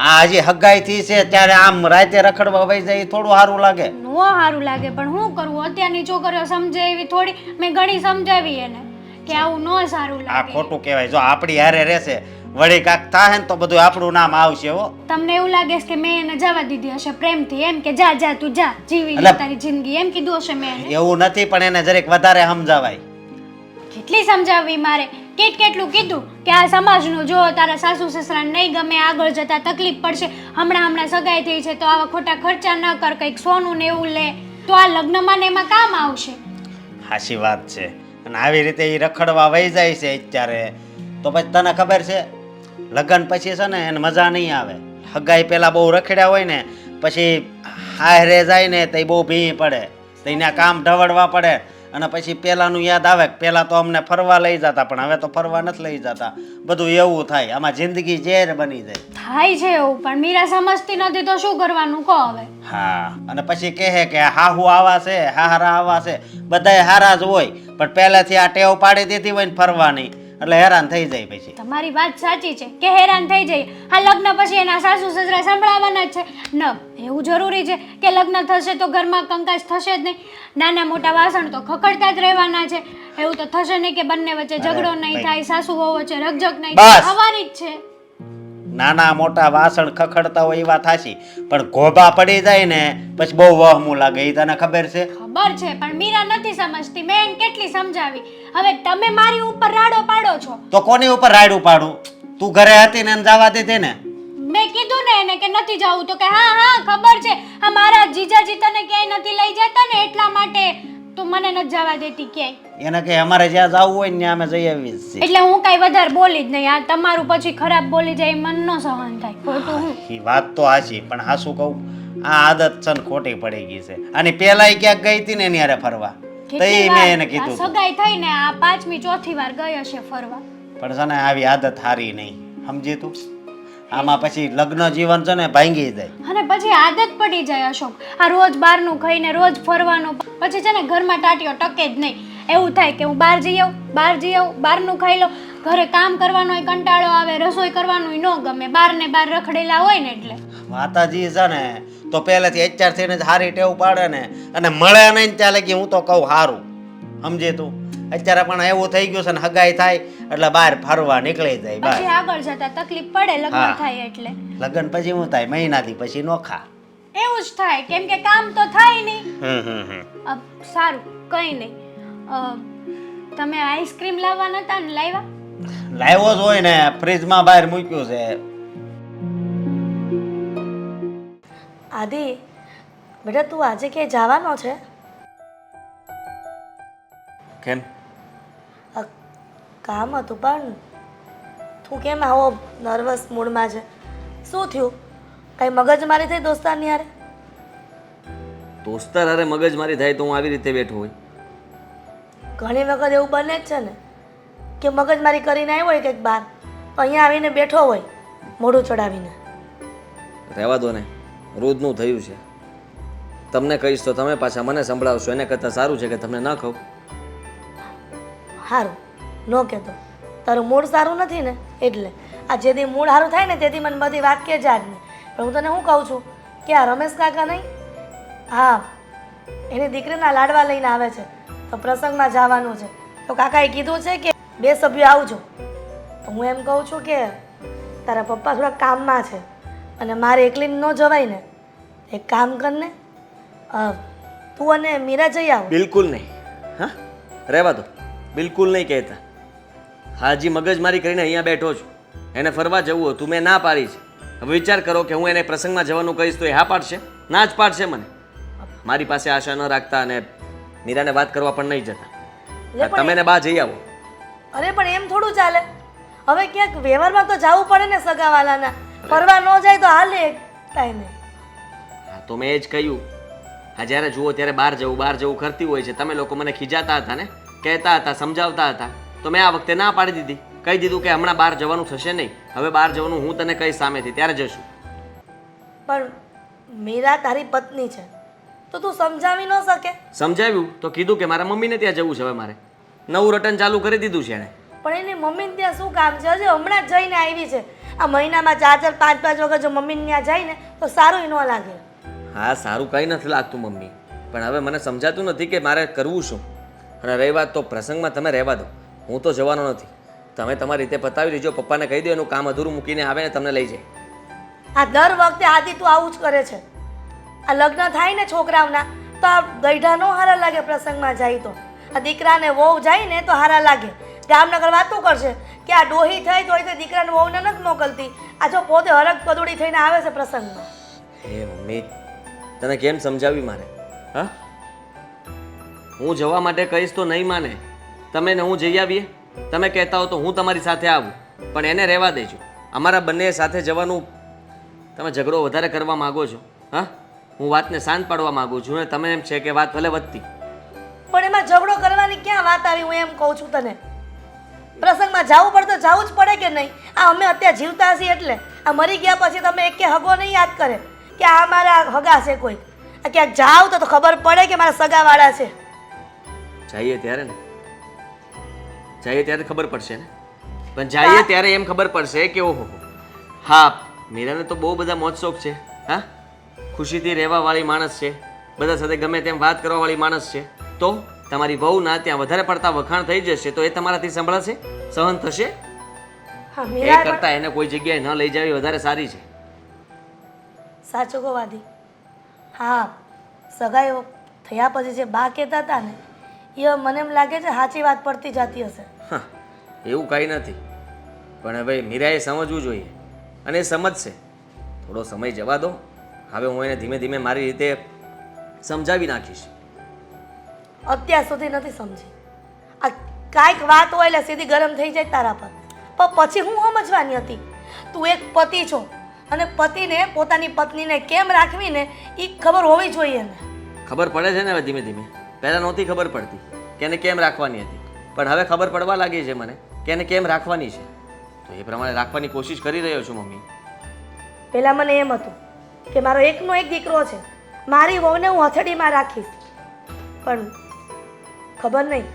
આ હજી હગાઈ થી છે ત્યારે આમ રાતે રખડવા વઈ જાય ઈ થોડું સારું લાગે? નો સારું લાગે પણ શું કરવું, અત્યારની છોકરીઓ સમજે એવી થોડી. મેં ઘણી સમજાવી એને કે આવું ન સારું આ લાગે. ખોટું કહેવાય. જો આપણી હારે રહેશે વળી કાક થાય ને તો બધું આપણું નામ આવશે હો. તમને એવું લાગે છે કે મેં એને જવા દીધી હશે પ્રેમથી, એમ કે જા જા તું જા જીવી લે એટલે- તારી જિંદગી, એમ કીધું હશે મેં એને. એવું નથી પણ એને જરીક વધારે સમજાવાય. કેટલી સમજાવવી મારે, કેટલું કીધું કે આ સમાજનું જો તારા સાસુ સસરાને નહીં ગમે, આગળ જતા તકલીફ પડશે, હમણાં સગાઈ થઈ છે તો આવા ખોટા ખર્ચા ન કર, કંઈક સોનું ને એવું લે તો આ લગ્નમાં ને એમાં કામ આવશે. હાચી વાત છે. અને આવી રીતે એ રખડવા વહી જાય છે અત્યારે તો પછી તને ખબર છે લગ્ન પછી છે ને એને મજા નહીં આવે. હગાઈ પેલા બહુ રખડ્યા હોય ને પછી હારે જાય ને તો બહુ ભી પડે, તો એના કામ ઢવડવા પડે અને પછી પેલાનું યાદ આવે કે પેલા તો અમને ફરવા લઈ જતા પણ હવે તો ફરવા નથી લઈ જતા. બધું એવું થાય, આમાં જિંદગી ઝેર બની જાય. થાય છે એવું પણ મીરા સમજતી નથી તો શું કરવાનું કહો હવે. હા અને પછી કહે કે હાહુ આવા છે હારા આવા છે, બધાય હારા જ હોય પણ પહેલેથી આ ટેવ પાડી દીધી હોય ને ફરવાની એટલે હેરાન થઈ જાય પછી. તમારી વાત સાચી છે કે હેરાન થઈ જાય. આ લગ્ન પછી એના સાસુ સસરા સંભળાવવાના જ છે ન? એવું જરૂરી છે કે લગ્ન થશે તો ઘરમાં કંકાસ થશે જ નહીં? નાના મોટા વાસણ તો ખખડતા જ રહેવાના છે. એવું તો થશે નહીં કે બંને વચ્ચે ઝઘડો નહીં થાય, સાસુ વહુ વચ્ચે રકઝક નહીં થાય, બસ. થવાની જ છે. નાના મોટા વાસણ ખખડતા હોય એ વાત હાચી પણ ગોબા પડી જાય ને પછી બહુ વહમું લાગે. એ તને ખબર છે? ખબર છે પણ મીરા નથી સમજતી. મેં એને કેટલી સમજાવી. હવે તમે મારી ઉપર રાડો પાડો છો. તો કોની ઉપર રાયડું પાડું? તું ઘરે હતી ને એને જવા દીધી ને? મેં કીધું ને એને કે નથી જવું તો કે હા ખબર છે, હા મારા જીજાજી તને ક્યાંય નથી લઈ જતા ને એટલા માટે તું મને નથી જવા દેતી ક્યાંય. એને કે અમારે જ્યાં જવું હોય ને ત્યાં અમે જઈ આવીએ છીએ. એટલે હું કાંઈ વધારે બોલી જ નહીં. આ તમારું પછી ખરાબ બોલી જાય મન ન સહન થાય. ખોટું હું એ વાત તો હાચી પણ હા શું કહું, આ આદત છે ને ખોટી પડી ગઈ છે. અને પેલાય ક્યાંક ગઈ હતી ને એની હારે ફરવા તો કેટલી એ વાર મેં એને આ કીધું હતું. સગાઈ થઈને આ પાંચમી ચોથી વાર ગઈ હશે ફરવા. પણ છે ને આવી આદત સારી નહીં, સમજી તું? આમાં પછી લગ્ન જીવન છે ને ભાંગી જાય. અને પછી આદત પડી જાય અશોક. આ રોજ બહારનું ખાઈને રોજ ફરવાનું પછી છે ને ઘરમાં ટાટીઓ ટકે જ નહીં. એવું થાય કે હું બહાર જઈ આવું બહારનું ખાઈ લઉં. ઘરે કામ કરવાનો કંટાળો આવે, રસોઈ કરવાનું ન ગમે, બહાર ને બહાર રખડેલા હોય ને એટલે. માતાજી છે ને તો પહેલેથી અત્યારથી જ સારી ટેવ પાડે ને અને મળે નહીં ને ત્યાં લગી હું તો કહું સારું, સમજે તું? અત્યારે પણ એવું થઈ ગયું છે ને હગાઈ થાય એટલે બહાર ફરવા નીકળી જાય પછી બહાર. આગળ જતા તકલીફ પડે લગ્ન હા. થાય એટલે. લગ્ન પછી શું થાય? મહિનાથી પછી નોખા. એવું જ થાય કેમ કે કામ તો થાય નહીં. સારું કંઈ નહીં. તમે આઈસ્ક્રીમ લાવવા નતા ને લાવ્યા? લાવ્યો જ હોય ને, ફ્રીજમાં બહાર મૂક્યું છે. આદિ બેટા તું આજે ક્યાંય જવાનો છે? કેમ? કામ હતું પણ તું કેમ આવો નર્વસ મૂડમાં છે? શું થયું? કઈ મગજમારી થઈ દોસ્તારની યારે? દોસ્તાર અરે મગજમારી થાય તો હું આવી રીતે બેઠો હોય? ઘણી વખત એવું બને જ છે ને કે મગજમારી કરીને આવ્યો હોય કંઈક બહાર તો અહીંયા આવીને બેઠો હોય મોઢું ચડાવીને. રહેવા દો ને, રોજનું થયું છે. તમને કહીશ તો તમે પાછા મને સંભળાવશો, એને કરતાં સારું છે કે તમને ન કહું. સારું ન કહેતો, તારું મૂડ સારું નથી ને એટલે. આ જેથી મૂડ સારું થાય ને તેથી મને બધી વાત કે જ નહીં. પણ હું તને શું કહું છું કે આ રમેશ કાકા નહીં, હા એની દીકરીના લાડવા લઈને આવે છે તો પ્રસંગમાં જવાનું છે. તો કાકાએ કીધું છે કે 2 સભ્યો આવજો. તો હું એમ કહું છું કે તારા પપ્પા થોડા કામમાં છે અને મારે એકલીને ન જવાય ને. એક કામ કર ને, તું અને મીરા જઈ આવો. બિલકુલ નહીં. હા, રહેવા દો. બિલકુલ નહીં કહેતા. હાજી મગજમારી કરીને અહીંયા બેઠો છું. એને ફરવા જવું હતું, મેં ના પાડી છે. હવે વિચાર કરો કે હું એને પ્રસંગમાં જવાનું કહીશ તો એ હા પાડશે? ના જ પાડશે મને. મારી પાસે આશા ન રાખતા અને મીરાને વાત કરવા પણ નહીં જતા. લે પણ તમે ને બા જઈ આવો. અરે પણ એમ થોડું ચાલે. હવે ક્યાંક વ્યવહારમાં તો જવું પડે ને સગાવાલાના. ફરવા ન જાય તો હાલે એક ટાઈમે. હા તો મેં એ જ કહ્યું. હા જ્યારે જુઓ ત્યારે બહાર જવું કરતી હોય છે. તમે લોકો મને ખીજાતા હતા ને, કહેતા હતા, સમજાવતા હતા, તો મેં આ વખતે ના પાડી દીધી. કહી દીધું કે હમણાં બહાર જવાનું થશે નહીં. હવે બહાર જવાનું હું તને કહીશ સામેથી, ત્યારે જશું. પણ મીરા તારી પત્ની છે તો તું સમજાવી ન શકે? સમજાવ્યું તો કીધું કે મારા મમ્મીને ત્યાં જવું છે. હવે મારે નવું રટન ચાલુ કરી દીધું છે એણે. પણ એની મમ્મીને ત્યાં શું કામ છે? હજી હમણાં જ જઈને આવી છે. આ મહિનામાં 4 5 વખત જો મમ્મીને ત્યાં જાય ને તો સારું ન લાગે. હા સારું કંઈ નથી લાગતું મમ્મી, પણ હવે મને સમજાતું નથી કે મારે કરવું શું. અને રહી વાત તો પ્રસંગમાં, તમે રહેવા દો, હું તો જવાનો નથી. તમે તમારી રીતે પતાવી લેજો. પપ્પાને કહી દો એનું કામ અધૂરું મૂકીને આવે ને તમને લઈ જાય. આ દર વખતે આદિ તું આવું જ કરે છે. આ લગ્ન થાય ને છોકરાઓના તો આ ગઈઢા નો હારા લાગે. પ્રસંગમાં જાય તો આ દીકરાને વહુ જાય ને તો હારા લાગે. જામનગર વાતો કરશે કે આ ડોહી થઈ તોય તે દીકરાને વહુને નથી મોકલતી. આ જો પોતે હરક પદુડી થઈને આવે છે પ્રસંગમાં. હે મમ્મી, તને કેમ સમજાવી મારે? હા, હું જવા માટે કહીશ તો નહીં માને. તમે ને હું જઈ આવીએ. તમે કહેતા હો તો હું તમારી સાથે આવું, પણ એને રહેવા દેજો. અમારા બંને સાથે જવાનું તમે ઝઘડો વધારે કરવા માગો છો. હા, હું વાતને શાંત પાડવા માગું છું ને તમે એમ છે કે વાત ભલે વધતી. પણ એમાં ઝઘડો કરવાની ક્યાં વાત આવી? હું એમ કહું છું તને, પ્રસંગમાં જવું પડે તો જવું જ પડે કે નહીં? આ અમે અત્યારે જીવતા છીએ એટલે. આ મરી ગયા પછી તમે એક કે હગો નહીં યાદ કરે કે આ મારા હગા છે કોઈ. આ ક્યાંક જાવ તો ખબર પડે કે મારા સગાવાળા છે. જઈએ ત્યારે ને, જઈએ ત્યારે ખબર પડશે ને. પણ જઈએ ત્યારે એમ ખબર પડશે કે ઓહો હા, મીરાને તો બહુ બધા મોજ શોખ છે. હા, ખુશીથી રહેવાવાળી માણસ છે, બધા સાથે ગમે તેમ વાત કરવાવાળી માણસ છે. તો તમારી વહુના ત્યાં વધારે પડતા વખાણ થઈ જશે તો એ તમારાથી સંભળાશે, સહન થશે? હા, એ મીરા પણ કરતાં એને કોઈ જગ્યાએ ન લઈ જાવી વધારે સારી છે. સાચું કહો વાદી. હા, સગાઈઓ થયા પછી જે બા કહેતા હતા ને એ મને એમ લાગે છે સાચી વાત પડતી જતી હશે. હા, એવું કાંઈ નથી. પણ હવે મીરાએ સમજવું જોઈએ અને એ સમજશે. થોડો સમય જવા દો. હવે હું એને ધીમે ધીમે મારી રીતે સમજાવી નાખીશ. અત્યાર સુધી નથી સમજી. આ કાંઈક વાત હોય એટલે સીધી ગરમ થઈ જાય તારા પર. પણ પછી હું સમજવાની હતી. તું એક પતિ છો અને પતિને પોતાની પત્નીને કેમ રાખવી ને એ ખબર હોવી જોઈએ ને. ખબર પડે છે ને હવે ધીમે ધીમે. પહેલાં નહોતી ખબર પડતી કે એને કેમ રાખવાની હતી, પણ હવે ખબર પડવા લાગી છે મને કે એને કેમ રાખવાની છે. તો એ પ્રમાણે રાખવાની કોશિશ કરી રહ્યો છું મમ્મી. પહેલાં મને એમ હતું કે મારો એકનો એક દીકરો છે, મારી વહુને હું હથેળીમાં રાખીશ. પણ ખબર નહીં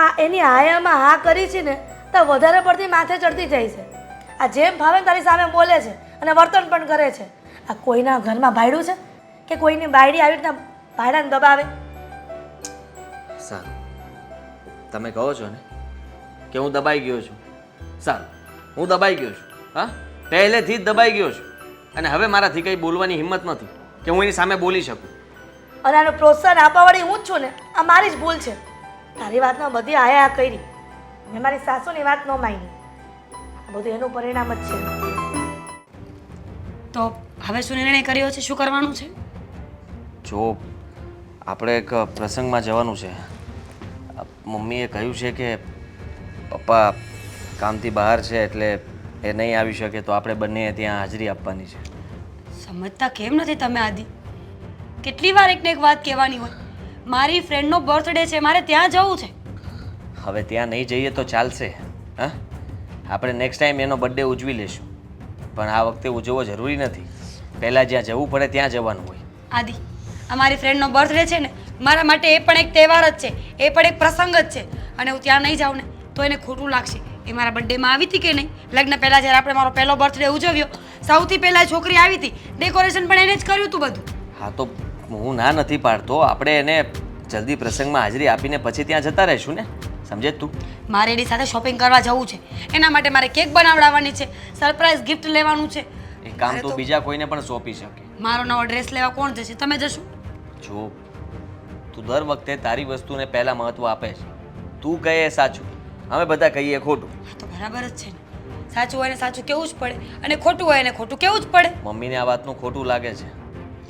આ એની હાયામાં હા કરી છે ને તો વધારે પડતી માથે ચડતી જાય છે. આ જેમ ફાવે ને તારી સામે બોલે છે અને વર્તન પણ કરે છે. આ કોઈના ઘરમાં ભાડ્યું છે કે કોઈની બાયડી આવી રીતના ભાડાને દબાવે? સારું, તમે કહો છો ને કે હું દબાઈ ગયો છું. સારું, હું દબાઈ ગયો છું. હા, પહેલેથી જ દબાઈ ગયો છું અને હવે મારાથી કંઈ બોલવાની હિંમત નથી કે હું એની સામે બોલી શકું. અને આનું પ્રોત્સાહન આપવાવાળી હું જ છું ને. આ મારી જ ભૂલ છે. તારી વાતમાં બધી આયા કરી. મેં મારી સાસુની વાત ન માની. આ બધું એનું પરિણામ જ છે. તો હવે શું નિર્ણય કર્યો છે? શું કરવાનું છે? જો આપણે એક પ્રસંગમાં જવાનું છે. મમ્મીએ કહ્યું છે કે પપ્પા કામથી બહાર છે એટલે એ નહીં આવી શકે તો આપણે બંને ત્યાં હાજરી આપવાની છે. સમજતા કેમ નથી તમે આદિ? કેટલી વાર એકને એક વાત કહેવાની હોય. મારી ફ્રેન્ડનો બર્થડે છે, મારે ત્યાં જવું છે. હવે ત્યાં નહીં જઈએ તો ચાલશે. હા, આપણે નેક્સ્ટ ટાઈમ એનો બર્થડે ઉજવી લેશું, પણ આ વખતે ઉજવવો જરૂરી નથી. પહેલાં જ્યાં જવું પડે ત્યાં જવાનું હોય. આદિ, અમારી ફ્રેન્ડનો બર્થડે છે ને, મારા માટે એ પણ એક તહેવાર જ છે, એ પણ એક પ્રસંગ જ છે. અને હું ત્યાં નહીં જાઉં ને તો એને ખોટું લાગશે. એ મારા બર્થડેમાં આવી હતી કે નહીં? લગ્ન પહેલાં જ્યારે આપણે મારો પહેલો બર્થડે ઉજવ્યો, સૌથી પહેલાં છોકરી આવી હતી, ડેકોરેશન પણ એને જ કર્યું હતું બધું. હા તો હું ના નથી પાડતો, આપણે એને જલ્દી પ્રસંગમાં હાજરી આપીને પછી ત્યાં જતા રહીશું ને, સમજે તું? મારે એની સાથે શોપિંગ કરવા જવું છે, એના માટે મારે કેક બનાવડાવવાની છે, સરપ્રાઈઝ ગિફ્ટ લેવાનું છે. એ કામ તો બીજા કોઈને પણ સોંપી શકે. મારો નવો ડ્રેસ લેવા કોણ જશે? તમે જશો? જો તું દર વખતે તારી વસ્તુને પહેલાં મહત્ત્વ આપે છે. તું કહે એ સાચું, અમે બધા કહીએ ખોટું. હા તો બરાબર જ છે ને, સાચું હોય ને સાચું કેવું જ પડે, અને ખોટું હોય ને ખોટું કેવું જ પડે. મમ્મીને આ વાતનું ખોટું લાગે છે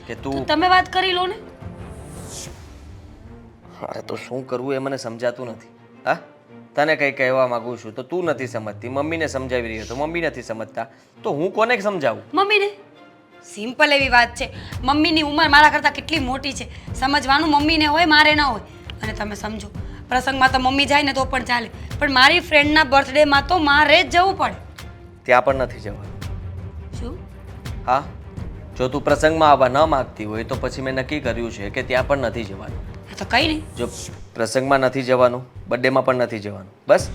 કે તો તું તમે વાત કરી લો ને. અરે તો શું કરવું એ મને સમજાતું નથી. હા, તને કંઈ કહેવા માંગુ છું તો તું નથી સમજતી, મમ્મીને સમજાવી રહ્યો તો મમ્મી નથી સમજતા, તો હું કોને સમજાવું? મમ્મીને. સિમ્પલ એવી વાત છે, મમ્મીની ઉંમર મારા કરતાં કેટલી મોટી છે, સમજવાનું મમ્મીને હોય, મારે ન હોય. અને તમે સમજો, પ્રસંગમાં તો મમ્મી જાય ને તો પણ ચાલે, પણ મારી ફ્રેન્ડના બર્થડેમાં તો મારે જ જવું પડે. ત્યાં પણ નથી જવાનું. શું? હા, જો તું પ્રસંગમાં આવવા ન માગતી હોય તો પછી મેં નક્કી કર્યું છે કે ત્યાં પણ નથી જવાનું. હા તો કંઈ નહીં. જો પ્રસંગમાં નથી જવાનું, બર્થડેમાં પણ નથી જવાનું, બસ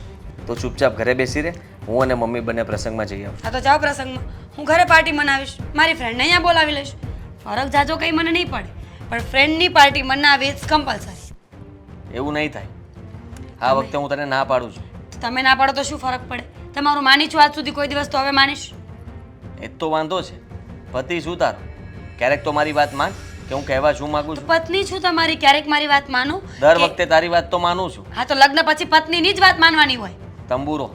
તો ચૂપચાપ ઘરે બેસી રહે, હું અને મમ્મી બંને પ્રસંગમાં જઈ આવું. હા તો જાઓ પ્રસંગમાં, હું ઘરે પાર્ટી મનાવીશ, મારી ફ્રેન્ડને અહીંયા બોલાવી લઈશ. ફરક જાજો કંઈ મને નહીં પડે, પણ ફ્રેન્ડની પાર્ટી મનાવી ઇટ્સ કમ્પલસરી. એવું નહીં થાય. આ વખતે હું તને ના પાડું છું. તમે ના પાડો તો શું ફરક પડે? તમારું માની છું આજ સુધી, કોઈ દિવસ તો હવે માનીશ. એ જ તો વાંધો છે. પતિ શું તારો? ક્યારેક તો મારી વાત માન કે હું કહેવા શું માંગુ છું. પત્ની છું તમારી, ક્યારેક મારી વાત માનો. દર વખતે તારી વાત તો માનું છું. હા તો લગ્ન પછી પત્નીની જ વાત માનવાની હોય. તંબુરો.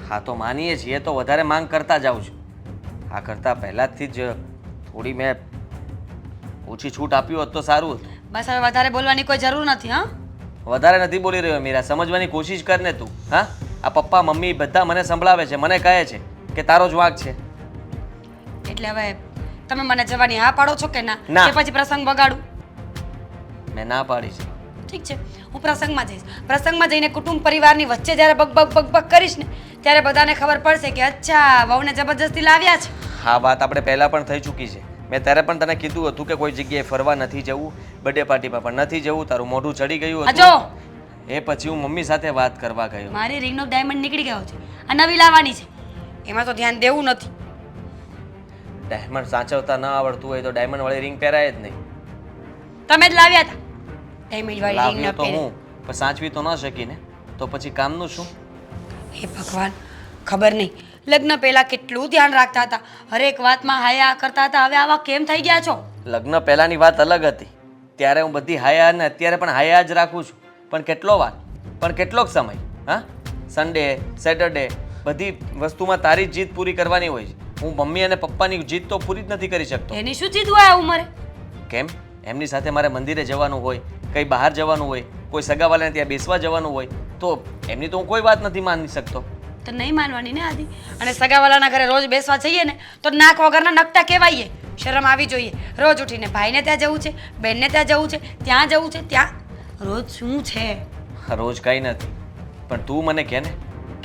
હા તો માનીએ છીએ તો વધારે માંગ કરતા જાઉં છું. આ કરતાં પહેલાંથી જ થોડી મેં ઓછી છૂટ આપ્યું હોત તો સારું હતું. બસ હવે વધારે બોલવાની કોઈ જરૂર નથી. હા, વધારે નથી બોલી રહ્યો મીરા, સમજવાની કોશિશ કર ને તું. હા, આ પપ્પા મમ્મી બધા મને સંભળાવે છે, મને કહે છે કે તારો જ વાંક છે. એટલે હવે તમે મને જવાની હા પાડો છો કે ના? ના. કે પછી પ્રસંગ બગાડું? મેં ના પાડી છે. ઠીક છે, હું પ્રસંગમાં જઈશ. પ્રસંગમાં જઈને કુટુંબ પરિવારની વચ્ચે જ્યારે બગ કરીશ ને, ત્યારે બધાને ખબર પડશે કે અચ્છા વહુને જબરજસ્તી લાવ્યા છે. હા, વાત આપણે પહેલાં પણ થઈ ચૂકી છે. મેં ત્યારે પણ તને કીધું હતું કે કોઈ જગ્યાએ ફરવા નથી જવું, બર્થડે પાર્ટીમાં પણ નથી જવું, તારું મોઢું ચડી ગયું આ જો, હતું. એ પછી હું મમ્મી સાથે વાત કરવા ગયો. મારી રિંગનો ડાયમંડ નીકળી ગયો છે, આ નવી લાવવાની છે, એમાં તો ધ્યાન દેવું નથી. ડાયમંડ સાચવતા ન આવડતું હોય તો ડાયમંડ વાળી રિંગ પહેરાય જ નહીં. તમે જ લાવ્યા હતા ડાયમંડ વાળી રિંગ. લાવ્યો તો હું, પણ સાચવી તો ન શકી ને, તો પછી કામનું શું? હે ભગવાન, ખબર નહીં લગ્ન પહેલા કેટલું ધ્યાન રાખતા હતા, હરેક વાતમાં હાયા કરતા હતા, હવે આવા કેમ થઈ ગયા છો? લગ્ન પહેલાંની વાત અલગ હતી, ત્યારે હું બધી હાયા અને અત્યારે પણ હાયા જ રાખું છું. પણ કેટલો વાર, પણ કેટલોક સમય? હા, સન્ડે સેટરડે બધી વસ્તુમાં તારી જીત પૂરી કરવાની હોય છે. હું મમ્મી અને પપ્પાની જીત તો પૂરી જ નથી કરી શકતો. એની શું જીત હોય આ ઉંમરે? કેમ? એમની સાથે મારે મંદિરે જવાનું હોય, કંઈ બહાર જવાનું હોય, કોઈ સગાવાલાને ત્યાં બેસવા જવાનું હોય, તો એમની તો હું કોઈ વાત નથી માની શકતો. તો નહીં માનવાની ને આદિ. અને સગાવાલાના ઘરે રોજ બેસવા જઈએ ને તો નાક વગરના નકટા કહેવાઈએ. શરમ આવી જોઈએ. રોજ ઉઠીને ભાઈને ત્યાં જવું છે, બેનને ત્યાં જવું છે, ત્યાં જવું છે, ત્યાં રોજ શું છે? રોજ કંઈ નથી, પણ તું મને કહે ને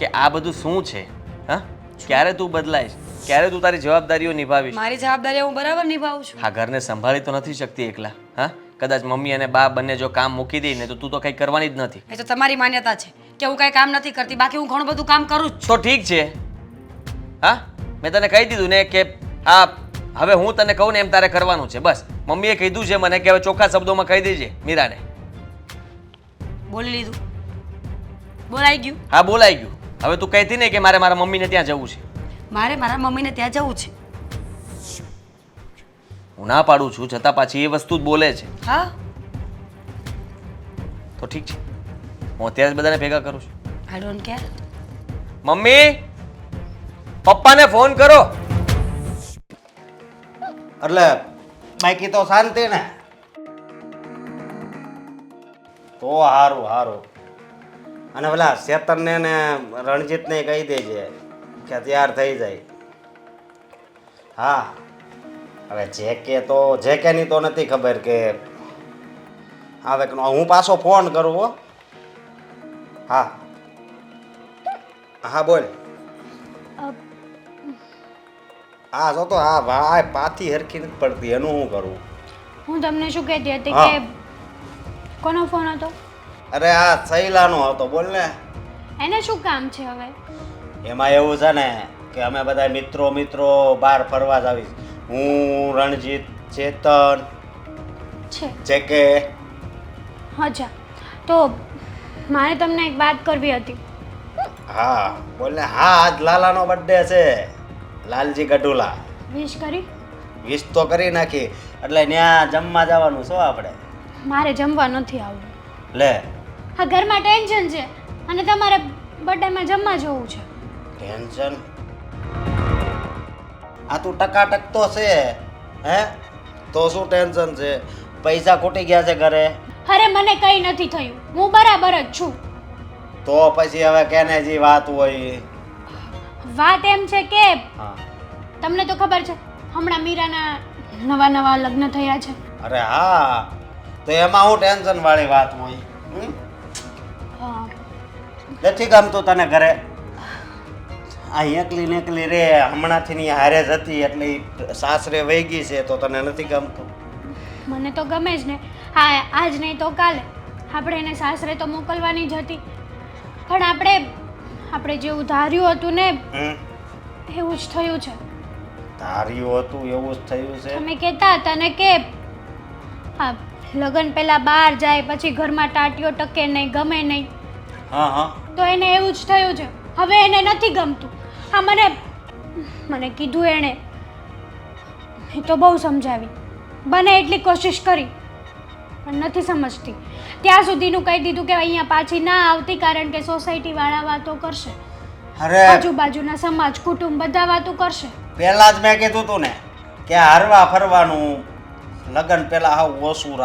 કે આ બધું શું છે? હા, ક્યારે તું બદલાઈશ? ક્યારે તું તારી જવાબદારીઓ નિભાવીશ? મારી જવાબદારી હું બરાબર નિભાવું છું. આ ઘરને સંભાળી તો નથી શકતી એકલા. હા, કદાચ મમ્મી અને બા બંને જો કામ મૂકી દે ને તો તું તો કંઈ કરવાની જ નથી. એ તો તમારી માન્યતા છે કે હું કંઈ કામ નથી કરતી, બાકી હું ઘણું બધું કામ કરું જ છું. તો ઠીક છે. હા, મેં તને કહી દીધું ને કે આ હવે હું તને કહું ને એમ તારે કરવાનું છે, બસ. મમ્મીએ કીધું છે મને કે હવે ચોખ્ખા શબ્દોમાં કહી દેજે મીરાને. બોલી લીધું, બોલાઈ ગયું. હા, બોલાઈ ગયું. હવે તું કહેતી નહીં કે મારે મારા મમ્મીને ત્યાં જવું છે. મારે મારા મમ્મીને ત્યાં જવું છે. હું ના પાડું છું છતાં પાછી એ વસ્તુ જ બોલે છે. હા, તો ઠીક છે, હું અત્યારે જ બધાને ભેગા કરું છું. I don't care. મમ્મી, પપ્પાને ફોન કરો. એટલે બાકી તો શાંતિ ને? તો સારું સારું. અને પેલા શેતરને ને રણજીતને કહી દેજે કે તૈયાર થઈ જાય. હા, હવે જે કે ની તો નથી ખબર કે આવે કે હું પાછો ફોન કરું હો. હા હા બોલ. હા જો તો હા ભાઈ પાથી હરખી નથી પડતી, એનું શું કરવું? હું તમને શું કહેતી હતી હા. કે કોનો ફોન હતો? અરે આ સૈલાનો હતો, બોલ ને. એને શું કામ છે હવે? એમાં એવું છે ને કે અમે બધા મિત્રો બહાર ફરવા જ આવીશ. હું, રણજીત, ચેતન, છે જેકે. અચ્છા, તો મારે તમને એક વાત કરવી હતી. હા બોલ ને. હા, આજ લાલાનો બર્થડે છે, લાલજી ગઢુલા. વિશ કરી? વિશ તો કરી નાખી. એટલે ત્યાં જમવા જવાનું છો આપણે. મારે જમવા નથી આવવું. લે, હા, ઘરમાં ટેન્શન છે અને તમારે બર્થડેમાં જમવા જવું છે. ટેન્શન? આ તું ટકાટક તો છે હે? તો શું ટેન્શન છે? પૈસા ખૂટી ગયા છે ઘરે. અરે મને કંઈ નથી થયું, હું બરાબર જ છું. તો પછી હવે કેને જે વાત હોય. વાત એમ છે કે હા. તમને તો ખબર છે હમણાં મીરાના નવા લગ્ન થયા છે. અરે હા, તો એમાં હું ટેન્શન વાળી વાત હોય? હમ? હા, નથી ગમતું તને ઘરે? આ એકલી ને એકલી રે, હમણાંથી ની હારે જ હતી એટલે ઈ સાસરે વહી ગઈ છે તો તને નથી ગમતું? મને તો ગમે જ ને. હા, આજ નહીં તો કાલે આપણે એને સાસરે તો મોકલવાની જ હતી, પણ આપણે જેવું ધાર્યું હતું ને હમ? એવું જ થયું છે. ધાર્યું હતું એવું જ થયું છે? તમે કહેતા હતા ને કે હા, લગ્ન પહેલા બહાર જાય પછી ઘરમાં ટાટીઓ ટકે નહીં, ગમે નહીં. હા હા. તો એને એવું જ થયું છે. હવે એને નથી ગમતું. હા, મને કીધું એણે, એ તો બહુ સમજાવી, બને એટલી કોશિશ કરી પણ નથી સમજતી. ત્યાં સુધીનું કહી દીધું કે અહીંયા પાછી ના આવતી કારણ કે સોસાયટી વાળા વાતો કરશે, અરે આજુબાજુના સમાજ કુટુંબ બધા વાતો કરશે. પહેલા જ મેં કીધું તું ને કે હરવા ફરવાનું લગન પહેલા હાવ ઓછું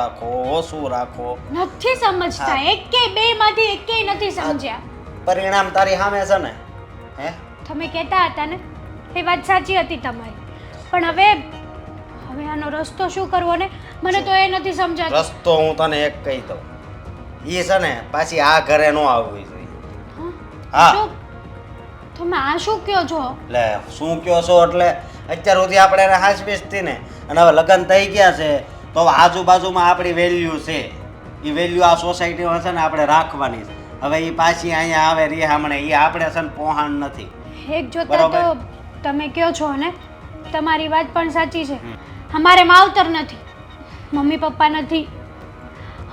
રાખો. નથી સમજતા. એકેય બે માંથી એકેય નથી સમજ્યા. પરિણામ તારી સામે છે ને. હે? તમે કહેતા હતા ને એ વાત સાચી હતી તમારી, પણ હવે આનો રસ્તો શું કરવો ને મને તો એ નથી સમજાતું. રસ્તો હું તને એક કહી દઉં. ઈ છે ને પાછી આ ઘરે ન આવવી જોઈએ. હા. શું તમે આ શું કહો છો? એટલે શું કયો છો એટલે અત્યાર સુધી આપણે એને હાંસવીસતી ને, અને હવે લગ્ન થઈ ગયા છે તો હવે આજુબાજુમાં આપણી વેલ્યુ છે. એ વેલ્યુ આ સોસાયટીમાં છે ને આપણે રાખવાની છે. હવે એ પાછી અહીંયા આવે રે હમણે એ આપણે છે ને પોહાણ નથી. એક જોતા તો તમે કહો છો ને, તમારી વાત પણ સાચી છે. અમારે માવતર નથી, મમ્મી પપ્પા નથી,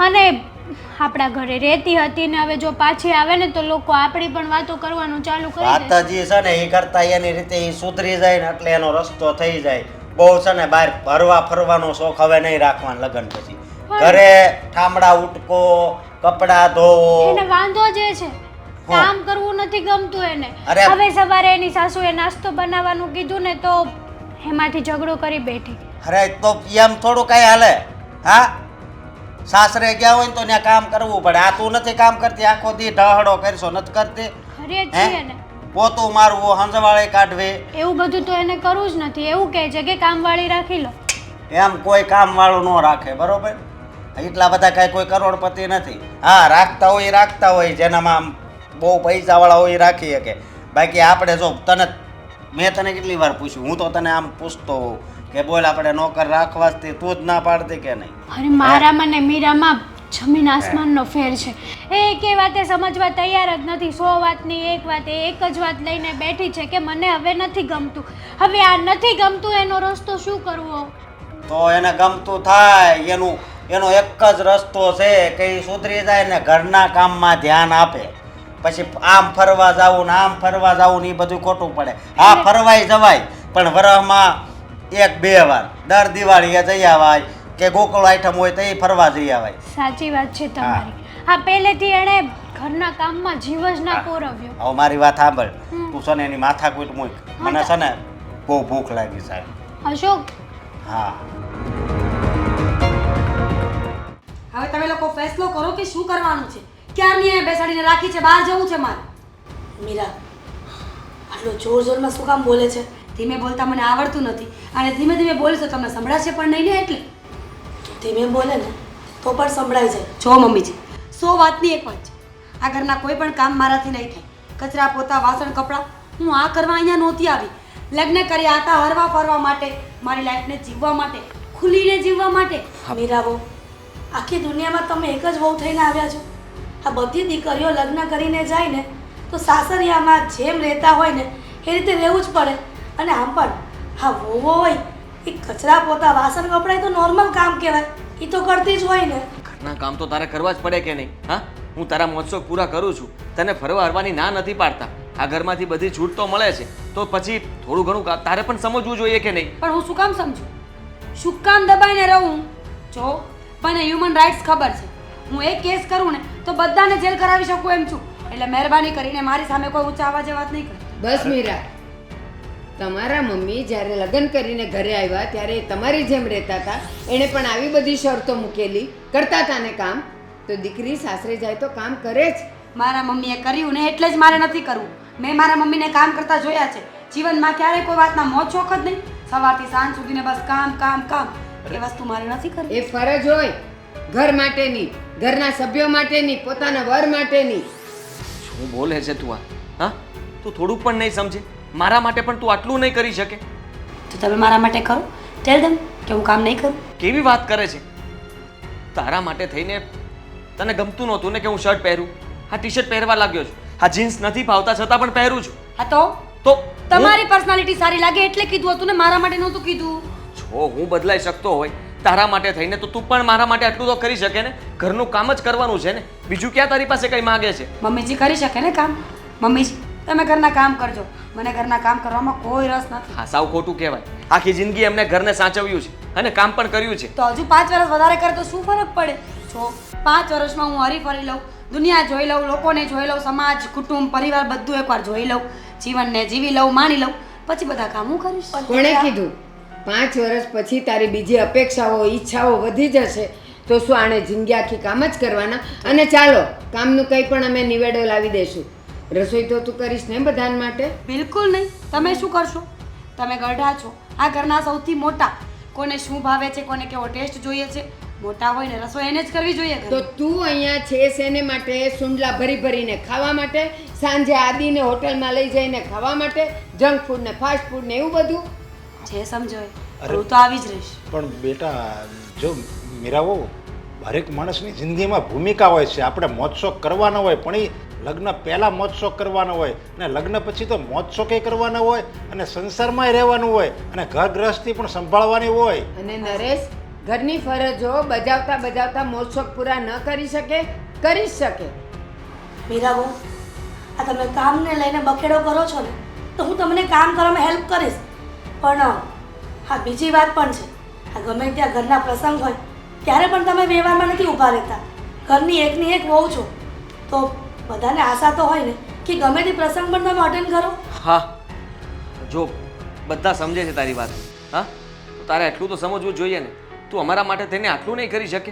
અને આપણા ઘરે રહેતી હતી ને હવે જો પાછી આવે ને તો લોકો આપણી પણ વાતો કરવાનું ચાલુ કરી દે. વાત જે છે ને એ કરતા એની રીતે એ સુધરી જાય ને એટલે એનો રસ્તો થઈ જાય. બહુ છે ને બહાર ફરવા ફરવાનો શોખ હવે નહીં રાખવાનો લગ્ન પછી. ઘરે ઠામડા ઉટકો, કપડા ધોવો. એને વાંધો જે છે કામ કરવું નથી ગમતું એને. અરે. હવે સવારે એની સાસુએ નાસ્તો બનાવવાનું કીધું ને તો એમાંથી ઝઘડો કરી બેઠી. અરે તો એમ થોડું કઈ હાલે? હા, સાસરે ગયા હોય ને તો ત્યાં કામ કરવું પડે. આ તું નથી કામ કરતી, આખો દી ઢહડો કરશો નથી કરતી? ઘરે જ છીએ ને. પોતું મારવું, હંજવાળી કાઢવી, એવું બધું તો એને કરવું જ નથી. એવું કહે છે કે કામવાળી રાખી લો. એમ કોઈ કામ વાળું ન રાખે, બરોબર? એટલા બધા કઈ કોઈ કરોડપતિ નથી. હા, રાખતા હોય જેનામાં આમ બહુ પૈસા વાળા હોય એ રાખી શકે. બાકી આપણે જો મેં તને કેટલી વાર પૂછ્યું, હું તો તને આમ પૂછતો હોઉં કે બોલ આપણે નોકર રાખવાથી તું જ ના પાડતી કે નહીં? અરે મારામાં ને મીરામાં જમીન આસમાનનો ફેર છે. એ વાતે સમજવા તૈયાર જ નથી. 100 વાતની એક વાત, એક જ વાત લઈને બેઠી છે કે મને હવે નથી ગમતું. હવે આ નથી ગમતું એનો રસ્તો શું કરવો? તો એને ગમતું થાય એનો એક જ રસ્તો છે કે એ સુધરી જાય ને ઘરના કામમાં ધ્યાન આપે. પછી આમ ફરવા જાવું ને આમ ફરવા જાવું ને એ બધું ખોટું પડે. હા, ફરવાય જવાય પણ વરસમાં 1-2 વાર દર દિવાળીએ જઈ આવાય કે ગોકુળ આઈટમ હોય તો એ ફરવા જઈ આવાય. સાચી વાત છે તમારી. હા, પહેલેથી એણે ઘરના કામમાં જીવ જ ના પોરવ્યો. હવે મારી વાત સાંભળ, તું છે ને એની માથાકૂટ મૂક. મને છે ને બહુ ભૂખ લાગી સાહેબ. અશોક, હા, હવે તમે લોકો ફેસલો કરો કે શું કરવાનું છે. ક્યારની અહીંયા બેસાડીને રાખી છે, બહાર જવું છે મારે. મીરા, આટલો જોરમાં શું કામ બોલે છે? ધીમે બોલતા મને આવડતું નથી અને ધીમે ધીમે બોલીશ તો તમને સંભળાશે પણ નહીં ને. એટલે ધીમે બોલે ને તો પણ સંભળાઈ જાય. જો મમ્મીજી, 100 વાતની એક વાત છે. આ ઘરના કોઈ પણ કામ મારાથી નહીં થાય. કચરા પોતા વાસણ કપડાં હું આ કરવા અહીંયા નહોતી આવી. લગ્ન કર્યા હતા હરવા ફરવા માટે, મારી લાઈફને જીવવા માટે, ખુલીને જીવવા માટે. મીરાબો, આખી દુનિયામાં તમે એક જ વહુ થઈને આવ્યા છો. આ બધી દીકરીઓ લગ્ન કરીને જાય ને તો સાસરિયામાં જેમ રહેતા હોય ને એ રીતે રહેવું જ પડે. અને આમ પણ હા વહુઓ હોય એ કચરા પોતા વાસણ કપડાં તો નોર્મલ કામ કહેવાય, એ તો કરતી જ હોય ને. ઘરના કામ તો તારે કરવા જ પડે કે નહીં? હા, હું તારા મહોત્સવ પૂરા કરું છું, તને ફરવા હરવાની ના નથી પાડતા. આ ઘરમાંથી બધી છૂટ તો મળે છે, તો પછી થોડું ઘણું તારે પણ સમજવું જોઈએ કે નહીં? પણ હું શું કામ સમજુ? શું કામ દબાઈને રહું? જો મને હ્યુમન રાઇટ્સ ખબર છે. હું એક કેસ કરું ને તો બધાને જેલ કરાવી શકું એમ છું. એટલે મહેરબાની કરીને મારી સામે કોઈ ઊંચા અવાજે વાત નહીં કરે. બસ મીરા, તમારા મમ્મી જ્યારે લગ્ન કરીને ઘરે આવ્યા ત્યારે તમારી જેમ રહેતા હતા, એણે પણ આવી બધી શરતો મૂકેલી, કરતા હતા ને કામ. તો દીકરી સાસરે જાય તો કામ કરે જ. મારા મમ્મીએ કર્યું ને એટલે જ મારે નથી કરવું. મેં મારા મમ્મીને કામ કરતા જોયા છે. જીવનમાં ક્યારેય કોઈ વાતના મોજ શોખ જ નહીં. સવારથી સાંજ સુધીને બસ કામ કામ કામ. એ વસ્તુ મારે નથી કરવી. એ ફરજ હોય ઘર માટેની, ઘરના સભ્યો માટેની, પોતાના વર માટેની. શું બોલે છે તું? હા, તું થોડું પણ નહીં સમજે? મારા માટે પણ તું આટલું નહીં કરી શકે? તો તમે મારા માટે કરો. ટેલ ધેમ કે હું કામ નહીં કરું. કેવી વાત કરે છે? તારા માટે થઈને તને ગમતું નહોતું ને કે હું શર્ટ પહેરું? હા, ટી શર્ટ પહેરવા લાગ્યો છું. હા, જીન્સ નથી ભાવતા છતાં પણ પહેરું છું. હા તો તો તમારી પર્સનાલિટી સારી લાગે એટલે કીધું હતું ને, મારા માટે નહોતું કીધું. જો હું બદલાઈ શકતો હોય તારા માટે થઈને તો તું પણ મારા માટે આટલું તો કરી શકે ને? ઘરનું કામ જ કરવાનું છે ને, બીજું ક્યાં તારી પાસે કંઈ માંગે છે? મમ્મીજી કરી શકે ને કામ. મમ્મીજી તમે ઘરના કામ કરજો, મને ઘરના કામ કરવામાં કોઈ રસ નથી. હા, સાવ ખોટું કહેવાય. આખી જિંદગી એમને ઘરને સાચવ્યું છે અને કામ પણ કર્યું છે. તો હજુ 5 વર્ષ વધારે કરે તો શું ફરક પડે? જો 5 વર્ષમાં હું હરી ફરી લઉં, દુનિયા જોઈ લઉં, લોકોને જોઈ લઉં, સમાજ, કુટુંબ, પરિવાર બધું એકવાર જોઈ લઉં, જીવનને જીવી લઉં, માણી લઉં, પછી બધા કામ હું કરીશ. કોણે કીધું 5 વર્ષ પછી તારી બીજી અપેક્ષાઓ, ઈચ્છાઓ વધી જશે? તો શું આણે જિંદગી આખી કામ જ કરવાના? અને ચાલો કામનું કંઈ પણ અમે નિવેડો લાવી દઈશું. રસોઈ તો તું કરીશ ને બધાને માટે? બિલકુલ નહીં. તમે શું કરશો? તમે ગઢા છો, આ ઘરના સૌથી મોટા. કોને શું ભાવે છે, કોને કેવો ટેસ્ટ જોઈએ છે, મોટા હોય ને રસોઈ એને જ કરવી જોઈએ. તો તું અહીંયા છે શેને માટે? સુંડલા ભરી ભરીને ખાવા માટે? સાંજે આદિને હોટલમાં લઈ જઈને ખાવા માટે? જંક ફૂડ ને ફાસ્ટ ફૂડ ને એવું બધું? જે સમજો હું તો આવી જ રહીશ. પણ બેટા જો મીરાઓ, હરેક માણસની જિંદગીમાં ભૂમિકા હોય છે. આપણે મોજશોખ કરવાનો હોય, પણ એ લગ્ન પહેલાં મોજશોખ કરવાનો હોય, અને લગ્ન પછી તો મોજશોખે કરવાનો હોય, અને સંસારમાં રહેવાનું હોય, અને ઘર ગૃહસ્થી પણ સંભાળવાની હોય. અને નરેશ ઘરની ફરજો બજાવતા બજાવતા મોજશોખ પૂરા ન કરી શકે? કરી જ શકે. મીરા બહુ, આ તમે કામને લઈને બખેડો કરો છો ને, તો હું તમને કામ કરવામાં હેલ્પ કરીશ. પણ હા બીજી વાત પણ છે, આ ગમે ત્યાં ઘરના પ્રસંગ હોય ત્યારે પણ તમે વ્યવહારમાં નથી ઊભા રહેતા. ઘરની એકની એક વહુ છો, તો બધાને આશા તો હોય ને કે ગમે તે પ્રસંગ પણ તમે અટેન્ડ કરો. હા, જો બધા સમજે છે તારી વાત. હા, તો તારે એટલું તો સમજવું જોઈએ ને. તું અમારા માટે થઈને આટલું નહીં કરી શકે?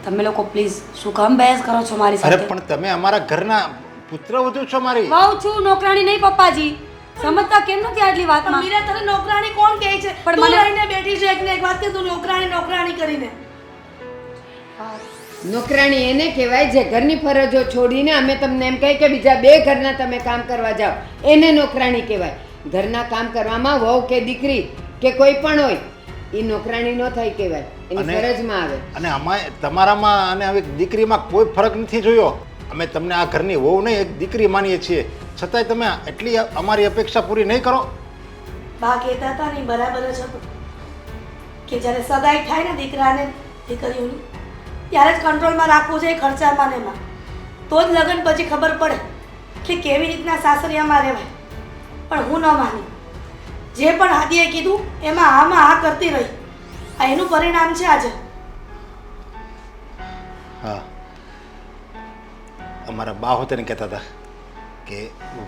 તમે લોકો પ્લીઝ શું કામ બહેસ કરો છો મારી અરે સાથે? પણ તમે અમારા ઘરના પુત્રવધુ છો મારી. વહુ છું, નોકરાણી નહીં પપ્પાજી. સમજતા કેમ નથી આટલી પણ વાતમાં? મીરા તને નોકરાણી કોણ કહે છે? પણ તું મને- લઈને બેઠી છે એકને એક વાત કે તું નોકરાણી નોકરાણી કરીને. નોકરાણી એને કહેવાય જે ઘરની ફરજો છોડીને અમે તમને એમ કહીએ કે બીજા 2 ઘરના તમે કામ કરવા જાઓ, એને નોકરાણી કહેવાય. ઘરના કામ કરવામાં વહુ કે દીકરી કે કોઈ પણ હોય એ નોકરાણી ન થઈ કહેવાય, એની અને- ફરજમાં આવે. અને અમારે તમારામાં અને હવે દીકરીમાં કોઈ ફરક નથી જોયો. અમે તમને આ ઘરની વહુ નહીં એક દીકરી માનીએ છીએ, છતાંય તમે એટલી અમારી અપેક્ષા પૂરી નહીં કરો. બા કહેતા હતા ને બરાબર જ હતું કે જ્યારે સગાઈ થાય ને દીકરાને દીકરીઓની ત્યારે જ કંટ્રોલમાં રાખવું જોઈએ ખર્ચામાં ને એમાં. તો જ લગ્ન પછી ખબર પડે કે કેવી રીતના સાસરિયામાં રહેવાય. પણ હું ન માની. જે પણ હાદીએ કીધું એમાં આમાં આ કરતી રહી. આ એનું પરિણામ છે આજે. હા, અમારા બા હોતે ને કહેતા હતા કે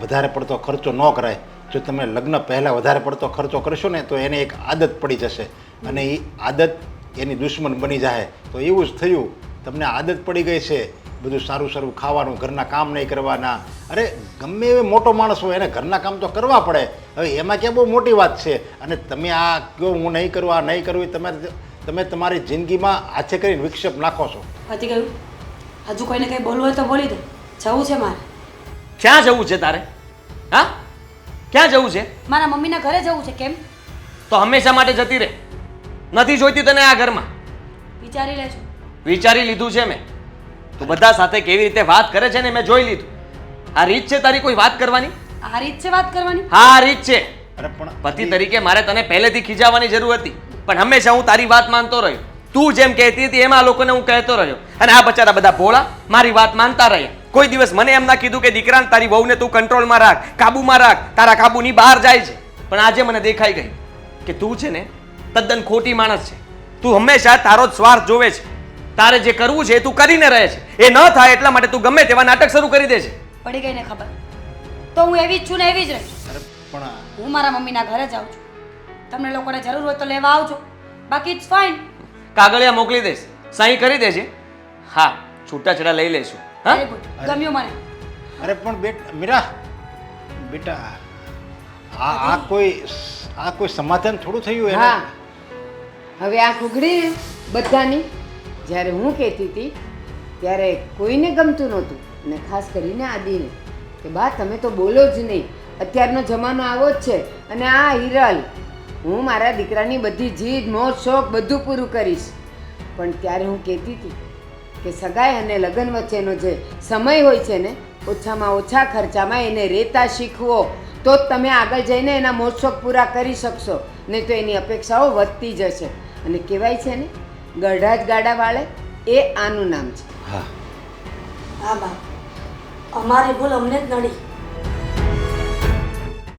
વધારે પડતો ખર્ચો ન કરાય. જો તમે લગ્ન પહેલાં વધારે પડતો ખર્ચો કરશો ને તો એને એક આદત પડી જશે, અને એ આદત એની દુશ્મન બની જાય. તો એવું જ થયું, તમને આદત પડી ગઈ છે બધું સારું સારું ખાવાનું, ઘરના કામ નહીં કરવાના. અરે ગમે એવો મોટો માણસ હોય એને ઘરના કામ તો કરવા પડે. હવે એમાં ક્યાં બહુ મોટી વાત છે? અને તમે આ કહો હું નહીં કરું, આ નહીં કરું, એ તમે તમારી જિંદગીમાં હાથે કરીને વિક્ષેપ નાખો છો. પતી ગયું? હજુ કોઈને કંઈ બોલવું હોય તો બોલી દે. જવું છે મારે. ક્યાં જવું છે તારે? હા, ક્યાં જવું છે? મારા મમ્મીના ઘરે જવું છે. કેમ? તો હંમેશા માટે જતી રહે. નથી જોઈતી તને આ ઘરમાં. વિચારી લેજો. વિચારી લીધું છે મેં. તું બધા સાથે કેવી રીતે વાત કરે છે ને મેં જોઈ લીધું. આ રીત છે તારી કોઈ વાત કરવાની? આ રીત છે વાત કરવાની? હા આ રીત છે. અરે પણ પતિ તરીકે મારે તને પહેલેથી ખીજાવવાની જરૂર હતી, પણ હંમેશા હું તારી વાત માનતો રહ્યો. તું જેમ કહેતી હતી એમાં લોકોને હું કહેતો રહ્યો, અને આ બચારા બધા ભોળા મારી વાત માનતા રહ્યા. કોઈ દિવસ મને એમ ના કીધું કે દીકરાને તારી વહુને તું કંટ્રોલમાં રાખ, કાબુમાં રાખ, તારા કાબુની બહાર જાય છે. પણ આજે મને દેખાઈ ગઈ કે તું છે ને તદ્દન ખોટી માણસ છે. તું હંમેશા તારો જ સ્વાર્થ જોવે છે. તારે જે કરવું છે એ તું કરીને રહે છે. એ ન થાય એટલા માટે તું ગમે તેવા નાટક શરૂ કરી દે છે. પડી ગઈ ને ખબર? તો હું એવી જ છું ને એવી જ રહીશ. અરે પણ હું મારા મમ્મીના ઘરે જાઉં છું. તમને લોકોને જરૂર હોય તો લેવા આવજો, બાકી ઇટ્સ ફાઇન. કાગળિયા મોકલી દઈશ, સહી કરી દેજે. હા, છૂટાછેડા લઈ લઈશું. હા, વેરી ગુડ, ગમ્યું મને. અરે પણ મીરા બેટા આ કોઈ સમાધાન થોડું થયું એને? હા હવે આ ઉઘડી ને બધાની. જ્યારે હું કહેતી હતી ત્યારે કોઈને ગમતું નહોતું, ને ખાસ કરીને આદિને, કે બા તમે તો બોલો જ નહીં, અત્યારનો જમાનો આવો જ છે. અને આ હિરલ, હું મારા દીકરાની બધી જીદ મોજ શોખ બધું પૂરું કરીશ. પણ ત્યારે હું કહેતી હતી કે સગાઈ અને લગ્ન વચ્ચેનો જે સમય હોય છે ને, ઓછામાં ઓછા ખર્ચામાં એને રહેતા શીખવો, તો જ તમે આગળ જઈને એના મોજ શોખ પૂરા કરી શકશો. નહીં તો એની અપેક્ષાઓ વધતી જશે. અને કહેવાય છે ને, ગઢા જ ગાડા વાળે, એ આનું નામ છે. હા હા બા, અમારી ભૂલ અમને જ નડી.